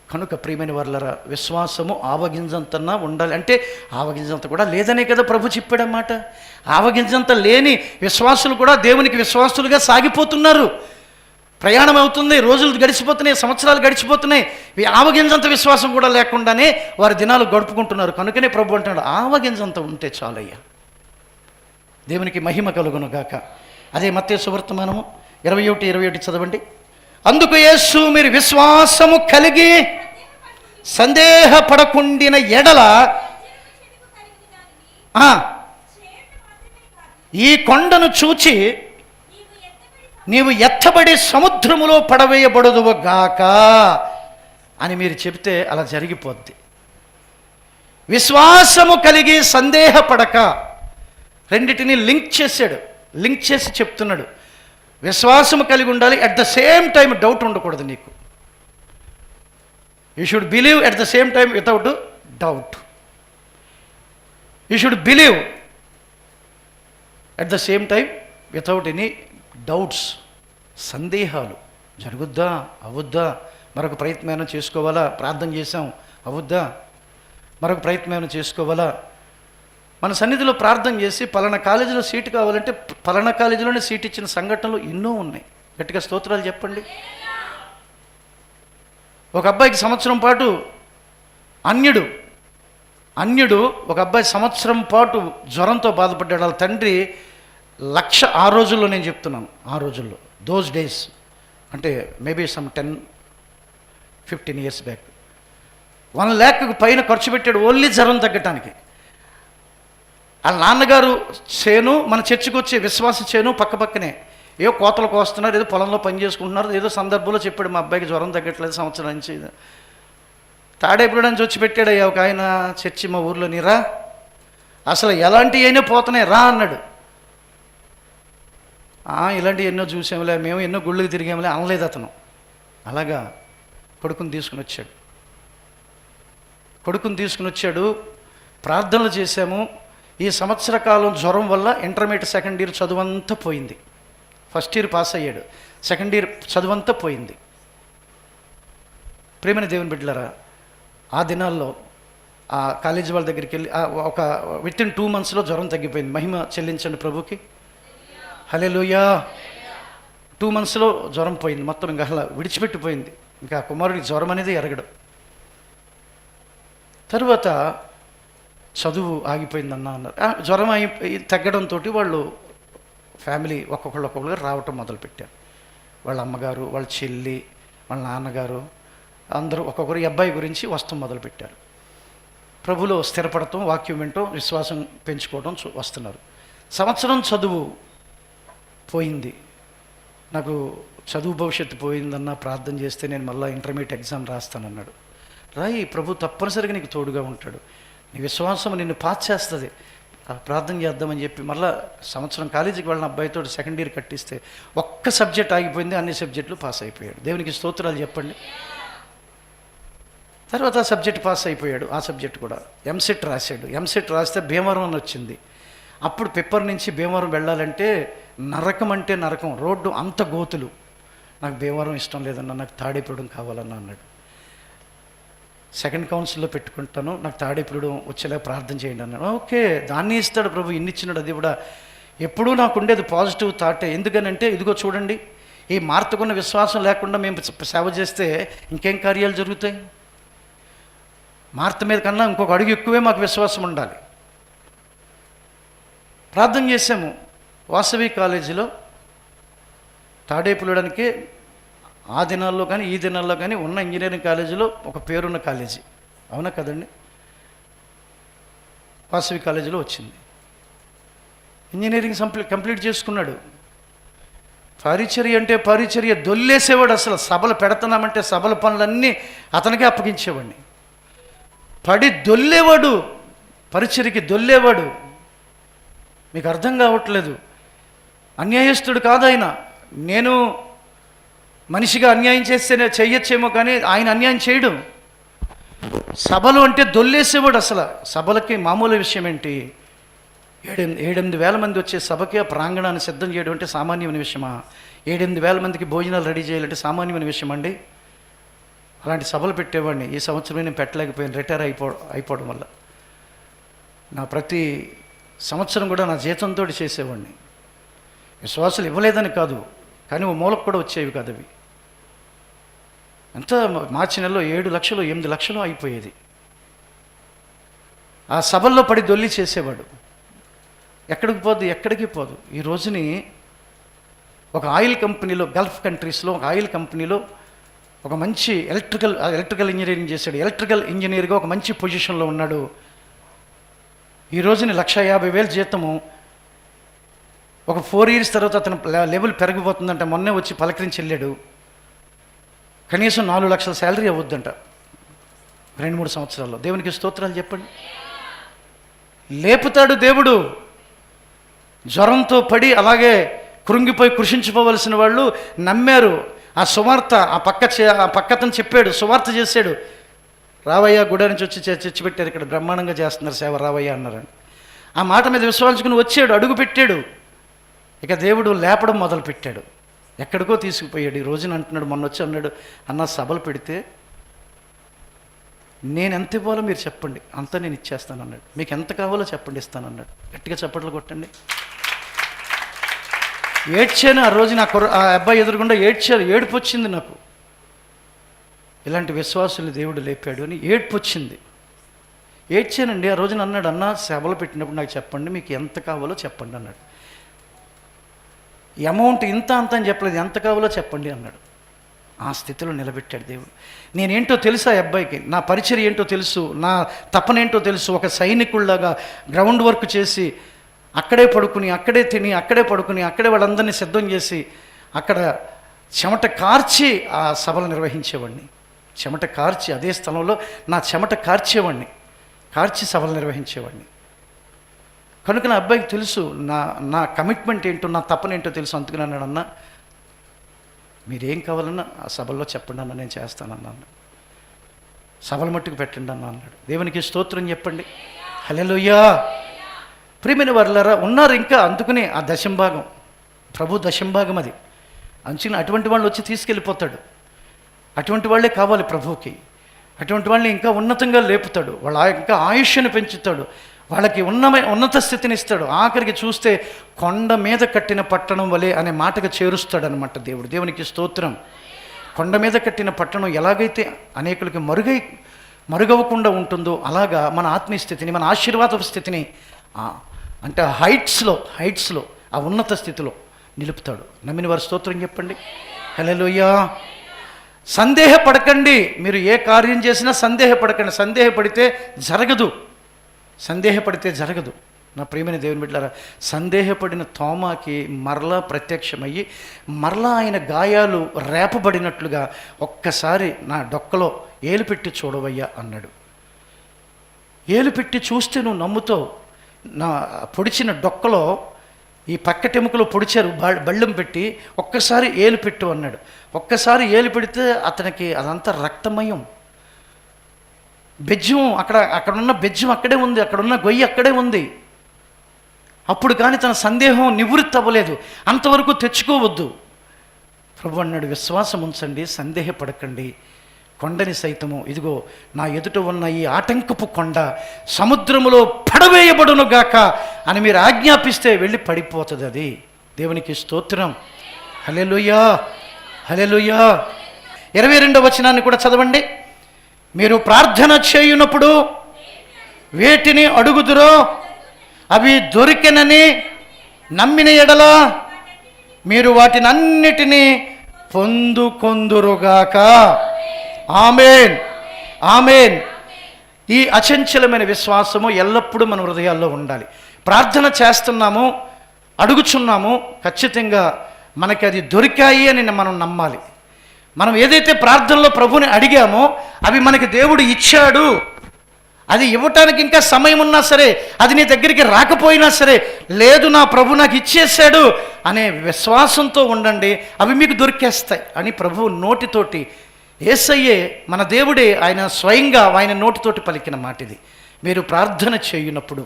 కనుక ప్రియమైన వారలారా, విశ్వాసము ఆవగింజంతన్నా ఉండాలి. అంటే ఆవగింజంత కూడా లేదనే కదా ప్రభు చెప్పాడన్నమాట. ఆవగింజంత లేని విశ్వాసులు కూడా దేవునికి విశ్వాసులుగా సాగిపోతున్నారు. ప్రయాణం అవుతుంది, రోజులు గడిచిపోతున్నాయి, సంవత్సరాలు గడిచిపోతున్నాయి. ఆవగింజంత విశ్వాసం కూడా లేకుండానే వారి దినాలు గడుపుకుంటున్నారు. కనుకనే ప్రభు అంటున్నాడు, ఆవగింజంత ఉంటే చాలయ్యా. దేవునికి మహిమ కలుగును గాక. అదే మత్తయి సువార్తమానము 21:21 చదవండి. అందుకు యేసు, మీరు విశ్వాసము కలిగి సందేహపడకుండిన ఎడల ఈ కొండను చూచి నీవు ఎత్తబడి సముద్రములో పడవేయబడుదువు గాక అని మీరు చెబితే అలా జరిగిపోద్ది. విశ్వాసము కలిగి సందేహపడక, రెండిటిని లింక్ చేసి చెప్తున్నాడు. విశ్వాసము కలిగి ఉండాలి, at the same time doubt ఉండకూడదు నీకు. You should believe at the same time without doubt. You should believe at the same time without any doubts. సందేహాలు జరుగుద్దా, అవుద్దా, మరొక ప్రయత్నం చేసుకోవాలా, ప్రార్థన చేసాం అవుద్దా, మరొక ప్రయత్నం చేసుకోవాలా. మన సన్నిధిలో ప్రార్థన చేసి పలానా కాలేజీలో సీటు కావాలంటే పలానా కాలేజీలోనే సీట్ ఇచ్చిన సంఘటనలు ఎన్నో ఉన్నాయి. గట్టిగా స్తోత్రాలు చెప్పండి. ఒక అబ్బాయికి సంవత్సరం పాటు అన్యుడు ఒక అబ్బాయి సంవత్సరం పాటు జ్వరంతో బాధపడ్డాడు. వాళ్ళ తండ్రి 1,00,000 ఆ రోజుల్లో, నేను చెప్తున్నాను ఆ రోజుల్లో, దోస్ డేస్ అంటే maybe some 10-15 years back, 1 lakh పైన ఖర్చు పెట్టాడు ఓన్లీ జ్వరం తగ్గటానికి. వాళ్ళ నాన్నగారు చేను, మన చర్చికి వచ్చే విశ్వాస చేను పక్కనే, ఏదో కోతలు కోస్తున్నారు, ఏదో పొలంలో పని చేసుకుంటున్నారు. ఏదో సందర్భంలో చెప్పాడు, మా అబ్బాయికి జ్వరం తగ్గట్లేదు సంవత్సరం నుంచి. తాడేపూడి నుంచి వచ్చి పెట్టాడయ్యా ఒక ఆయన చర్చి మా ఊర్లో, నీరా అసలు ఎలాంటివి అయినా పోతున్నాయి రా అన్నాడు. ఇలాంటివి ఎన్నో చూసాములే, మేము ఎన్నో గుళ్ళకి తిరిగాములే అనలేదు అతను. అలాగా కొడుకుని తీసుకుని వచ్చాడు, ప్రార్థనలు చేశాము. ఈ సంవత్సర కాలం జ్వరం వల్ల ఇంటర్మీడియట్ సెకండ్ ఇయర్ చదువంతా పోయింది. ఫస్ట్ ఇయర్ పాస్ అయ్యాడు, సెకండ్ ఇయర్ చదువంతా పోయింది. ప్రేమైన దేవుని బిడ్డలారా, ఆ దినాల్లో ఆ కాలేజీ వాళ్ళ దగ్గరికి వెళ్ళి ఒక వితిన్ 2 monthsలో జ్వరం తగ్గిపోయింది. మహిమ చెల్లించండి ప్రభుకి, హల్లెలూయా. 2 monthsలో జ్వరం పోయింది, మొత్తం ఇంకా అలా విడిచిపెట్టిపోయింది. ఇంకా కుమారుడికి జ్వరం అనేది ఎరగడు. తరువాత చదువు ఆగిపోయిందన్న అన్నారు. జ్వరం తగ్గడంతో వాళ్ళు ఫ్యామిలీ ఒక్కొక్కరు రావటం మొదలుపెట్టారు. వాళ్ళ అమ్మగారు, వాళ్ళ చెల్లి, వాళ్ళ నాన్నగారు అందరూ ఒక్కొక్కరు ఈ అబ్బాయి గురించి వస్తాం మొదలుపెట్టారు. ప్రభులో స్థిరపడటం, వాక్యం వినటం, విశ్వాసం పెంచుకోవడం వస్తున్నారు. సంవత్సరం చదువు పోయింది. నాకు చదువు భవిష్యత్తు పోయిందన్న ప్రార్థన చేస్తే నేను మళ్ళీ ఇంటర్మీడియట్ ఎగ్జామ్ రాస్తానన్నాడు. రాయి, ప్రభు తప్పనిసరిగా నీకు తోడుగా ఉంటాడు, నీ విశ్వాసం నిన్ను పాస్ చేస్తుంది, ప్రార్థన చేద్దామని చెప్పి మళ్ళీ సంవత్సరం కాలేజీకి వెళ్ళిన అబ్బాయితో సెకండ్ ఇయర్ కట్టిస్తే ఒక్క సబ్జెక్ట్ ఆగిపోయింది, అన్ని సబ్జెక్టులు పాస్ అయిపోయాడు. దేవునికి స్తోత్రాలు చెప్పండి. తర్వాత ఆ సబ్జెక్ట్ పాస్ అయిపోయాడు. ఆ సబ్జెక్ట్ కూడా ఎంసెట్ రాశాడు. ఎంసెట్ రాస్తే భీమవరం అని వచ్చింది. అప్పుడు పెప్పర్ నుంచి భీమవరం వెళ్ళాలంటే నరకం అంటే నరకం, రోడ్డు అంత గోతులు. నాకు భీమవరం ఇష్టం లేదన్నా, నాకు తాడేపూడెం కావాలన్నా అన్నాడు. సెకండ్ కౌన్సిల్లో పెట్టుకుంటాను, నాకు తాడేపూడెం వచ్చేలా ప్రార్థన చేయండి అన్నాడు. ఓకే, దాన్ని ఇస్తాడు ప్రభు, ఇన్ని ఇచ్చినాడు. అది కూడా ఎప్పుడూ నాకు ఉండేది పాజిటివ్ థాటే. ఎందుకనంటే ఇదిగో చూడండి, ఈ మార్తకున్న విశ్వాసం లేకుండా మేము సేవ చేస్తే ఇంకేం కార్యాలు జరుగుతాయి? మార్త మీద కన్నా ఇంకొక అడుగు ఎక్కువే మాకు విశ్వాసం ఉండాలి. ప్రార్థన చేసాము. వాసవి కాలేజీలో తాడేపూడెంకి ఆ దినాల్లో కానీ ఈ దినాల్లో కానీ ఉన్న ఇంజనీరింగ్ కాలేజీలో ఒక పేరున్న కాలేజీ, అవునా కదండి? వాసవి కాలేజీలో వచ్చింది. ఇంజనీరింగ్ కంప్లీట్ చేసుకున్నాడు. పరిచర్య అంటే పరిచర్య దొల్లేసేవాడు. అసలు సభలు పెడుతున్నామంటే సభల పనులన్నీ అతనికే అప్పగించేవాడిని. పడి దొల్లేవాడు, పరిచర్యకి దొల్లేవాడు. మీకు అర్థం కావట్లేదు. అన్యాయస్తుడు కాదు ఆయన. నేను మనిషిగా అన్యాయం చేస్తేనే చెయ్యొచ్చేమో, కానీ ఆయన అన్యాయం చేయడు. సభలు అంటే దొల్లేసేవాడు. అసలు సభలకి మామూలు విషయం ఏంటి? 7-8 మంది వచ్చే సభకి ఆ ప్రాంగణాన్ని సిద్ధం చేయడం అంటే సామాన్యమైన విషయమా? 7-8 మందికి భోజనాలు రెడీ చేయాలంటే సామాన్యమైన విషయం అండి? అలాంటి సభలు పెట్టేవాడిని. ఈ సంవత్సరమే నేను పెట్టలేకపోయాను, రిటైర్ అయిపోవడం వల్ల. నా ప్రతి సంవత్సరం కూడా నా జీతంతో చేసేవాడిని. విశ్వాసాలు ఇవ్వలేదని కాదు, కానీ ఓ మూలకు కూడా వచ్చేవి కాదు అవి. అంతా మార్చి నెలలో 7 లక్షలు 8 లక్షలు అయిపోయేది. ఆ సభల్లో పడి దొల్లి చేసేవాడు. ఎక్కడికి పోదు. ఈ రోజుని ఒక ఆయిల్ కంపెనీలో, గల్ఫ్ కంట్రీస్లో ఒక ఆయిల్ కంపెనీలో ఒక మంచి ఎలక్ట్రికల్ ఇంజనీరింగ్ చేశాడు. ఎలక్ట్రికల్ ఇంజనీర్గా ఒక మంచి పొజిషన్లో ఉన్నాడు. ఈ రోజుని 1,50,000 జీతము. ఒక 4 years తర్వాత అతను లెవెల్ పెరిగిపోతుందంట. మొన్నే వచ్చి పలకరించి వెళ్ళాడు. కనీసం 4 లక్షల శాలరీ అవ్వద్దంట 2-3 సంవత్సరాల్లో. దేవునికి స్తోత్రాలు చెప్పండి. లేపుతాడు దేవుడు. జ్వరంతో పడి అలాగే కృంగిపోయి కృషించిపోవలసిన వాళ్ళు నమ్మారు. ఆ సువార్త ఆ పక్కతను చెప్పాడు, సువార్త చేశాడు. రావయ్య గుడి నుంచి వచ్చి చర్చి పెట్టారు, ఇక్కడ బ్రహ్మాండంగా చేస్తున్నారు సేవ, రావయ్య అన్నారని. ఆ మాట మీద విశ్వాసించుకుని వచ్చాడు, అడుగు పెట్టాడు. ఇక దేవుడు లేపడం మొదలుపెట్టాడు. ఎక్కడికో తీసుకుపోయాడు. ఈ రోజున అంటున్నాడు, మొన్న వచ్చి అన్నాడు, అన్న సభలు పెడితే నేను ఎంత ఇవ్వాలో మీరు చెప్పండి, అంతా నేను ఇచ్చేస్తాను అన్నాడు. మీకు ఎంత కావాలో చెప్పండి, ఇస్తాను అన్నాడు. గట్టిగా చప్పట్లు కొట్టండి. ఏడ్చాను ఆ రోజు. ఆ అబ్బాయి ఎదురుగుండా ఏడ్చారు. ఏడుపు వచ్చింది నాకు. ఇలాంటి విశ్వాసులు దేవుడు లేపాడు అని ఏడుపు వచ్చింది. ఏడ్చానండి. ఆ రోజున అన్నాడు, అన్న సభలు పెట్టినప్పుడు నాకు చెప్పండి, మీకు ఎంత కావాలో చెప్పండి అన్నాడు. అమౌంట్ ఇంత అంత అని చెప్పలేదు, ఎంత కావాలో చెప్పండి అన్నాడు. ఆ స్థితిలో నిలబెట్టాడు దేవుడు. నేనేంటో తెలుసా అబ్బాయికి, నా పరిచర్య ఏంటో తెలుసు, నా తపనేంటో తెలుసు. ఒక సైనికుల్లాగా గ్రౌండ్ వర్క్ చేసి అక్కడే పడుకుని, అక్కడే తిని, అక్కడే పడుకుని, అక్కడే వాళ్ళందరినీ సిద్ధం చేసి, అక్కడ చెమట కార్చి ఆ సభలు నిర్వహించేవాడిని. చెమట కార్చి అదే స్థలంలో నా చెమట కార్చి సభలు నిర్వహించేవాడిని. కనుక నా అబ్బాయికి తెలుసు నా కమిట్మెంట్ ఏంటో, నా తపనేంటో తెలుసు. అందుకని అన్నాడు, అన్న మీరేం కావాలన్నా ఆ సభల్లో చెప్పండి అన్న, నేను చేస్తానన్నాను. సభల మట్టుకు పెట్టండి అన్న అన్నాడు. దేవునికి స్తోత్రం చెప్పండి. హల్లెలూయా. ప్రియమైన వారులారా, ఉన్నారు ఇంకా. అందుకనే ఆ దశంభాగం, ప్రభు దశంభాగం అది. అంచున అటువంటి వాళ్ళు వచ్చి తీసుకెళ్ళిపోతాడు. అటువంటి వాళ్ళే కావాలి ప్రభువుకి. అటువంటి వాళ్ళని ఇంకా ఉన్నతంగా లేపుతాడు. వాళ్ళ ఇంకా ఆయుష్ను పెంచుతాడు. వాళ్ళకి ఉన్నత స్థితిని ఇస్తాడు. ఆఖరికి చూస్తే కొండ మీద కట్టిన పట్టణం వలె అనే మాటకు చేరుస్తాడు అనమాట దేవుడు. దేవునికి స్తోత్రం. కొండ మీద కట్టిన పట్టణం ఎలాగైతే అనేకులకి మరుగవ్వకుండా ఉంటుందో, అలాగా మన ఆత్మీయ స్థితిని, మన ఆశీర్వాద స్థితిని అంటే హైట్స్లో ఆ ఉన్నత స్థితిలో నిలుపుతాడు. నమ్మిన వారి స్తోత్రం చెప్పండి. హల్లెలూయా. సందేహపడకండి. మీరు ఏ కార్యం చేసినా సందేహపడకండి. సందేహపడితే జరగదు. నా ప్రియమైన దేవుని బిడ్డలారా, సందేహపడిన తోమాకి మరలా ప్రత్యక్షమయ్యి మరలా ఆయన గాయాలు రేపబడినట్లుగా ఒక్కసారి నా డొక్కలో ఏలు పెట్టి చూడవయ్యా అన్నాడు. ఏలు పెట్టి చూస్తే నువ్వు నమ్ముతావు. నా పొడిచిన డొక్కలో ఈ పక్కటెముకలు పొడిచారు బళ్ళెం పెట్టి, ఒక్కసారి ఏలు పెట్టు అన్నాడు. ఒక్కసారి ఏలు పెడితే అతనికి అదంతా రక్తమయం. బెజ్జం అక్కడున్న బెజ్జం అక్కడే ఉంది, అక్కడున్న గొయ్యి అక్కడే ఉంది. అప్పుడు కానీ తన సందేహం నివృత్తి అవ్వలేదు. అంతవరకు తెచ్చుకోవద్దు. ప్రభు అన్నాడు, విశ్వాసం ఉంచండి, సందేహపడకండి. కొండని సైతము, ఇదిగో నా ఎదుట ఉన్న ఈ ఆటంకపు కొండ సముద్రములో పడవేయబడును గాక అని మీరు ఆజ్ఞాపిస్తే వెళ్ళి పడిపోతుంది అది. దేవునికి స్తోత్రం. హల్లెలూయా. హల్లెలూయా. 22వ వచనాన్ని కూడా చదవండి. మీరు ప్రార్థన చేయునప్పుడు వేటిని అడుగుదురో అవి దొరికెనని నమ్మిన ఎడల మీరు వాటినన్నిటినీ పొందుకొందురుగాక. ఆమేన్, ఆమేన్. ఈ అచంచలమైన విశ్వాసము ఎల్లప్పుడూ మన హృదయాల్లో ఉండాలి. ప్రార్థన చేస్తున్నాము, అడుగుచున్నాము, ఖచ్చితంగా మనకి అది దొరికాయి అని మనం నమ్మాలి. మనం ఏదైతే ప్రార్థనలో ప్రభుని అడిగామో అవి మనకి దేవుడు ఇచ్చాడు. అది ఇవ్వటానికి ఇంకా సమయం ఉన్నా సరే, అది నీ దగ్గరికి రాకపోయినా సరే, లేదు నా ప్రభు నాకు ఇచ్చేశాడు అనే విశ్వాసంతో ఉండండి, అవి మీకు దొరికేస్తాయి అని ప్రభువు నోటితోటి, యేసయ్యే మన దేవుడే, ఆయన స్వయంగా ఆయన నోటితోటి పలికిన మాట ఇది. మీరు ప్రార్థన చేయునప్పుడు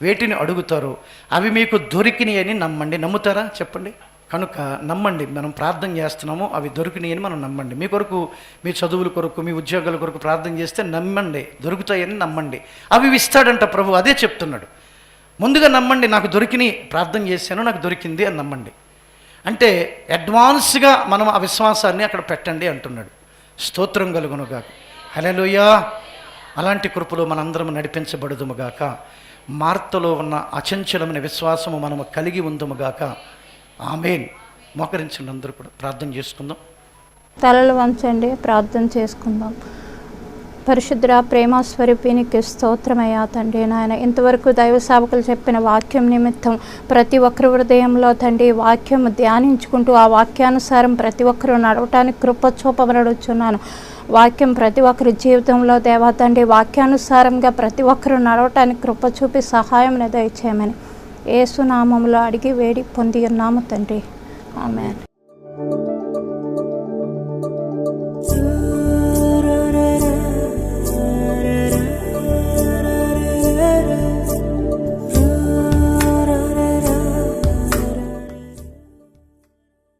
వేటిని అడుగుతారో అవి మీకు దొరికినాయి అని నమ్మండి. నమ్ముతారా చెప్పండి? కనుక నమ్మండి, మనం ప్రార్థన చేస్తున్నాము, అవి దొరికినాయి అని మనం నమ్మండి. మీ కొరకు, మీ చదువుల కొరకు, మీ ఉద్యోగాల కొరకు ప్రార్థన చేస్తే నమ్మండి, దొరుకుతాయని నమ్మండి. అవి ఇస్తాడంట ప్రభు, అదే చెప్తున్నాడు. ముందుగా నమ్మండి, నాకు దొరికినాయి, ప్రార్థన చేశాను నాకు దొరికింది అని నమ్మండి. అంటే అడ్వాన్స్గా మనం ఆ విశ్వాసాన్ని అక్కడ పెట్టండి అంటున్నాడు. స్తోత్రం కలుగునుగాక. హల్లెలూయా. అలాంటి కృపలో మనందరం నడిపించబడుదుముగాక. మార్తలో ఉన్న అచంచలమైన విశ్వాసము మనము కలిగి ఉందుముగాక. ఆమేన్. మోకరించండి, అందరూ కూడా ప్రార్థన చేసుకుందాం. తలలు వంచండి, ప్రార్థన చేసుకుందాం. పరిశుద్ధ ప్రేమ స్వరూపినికి స్తోత్రమయ్యా తండ్రి. నాయన, ఇంతవరకు దైవ సేవకులు చెప్పిన వాక్యం నిమిత్తం ప్రతి ఒక్కరి హృదయంలో తండ్రి వాక్యం ధ్యానించుకుంటూ ఆ వాక్యానుసారం ప్రతి ఒక్కరూ నడవటానికి కృప చూపబడుచున్నాను. వాక్యం ప్రతి ఒక్కరి జీవితంలో దేవా తండ్రి వాక్యానుసారంగా ప్రతి ఒక్కరూ నడవటానికి కృప చూపి సహాయం దయచేయమని యేసు నామములో అడిగి వేడి పొంది ఉన్నాము తండ్రి. ఆమేన్.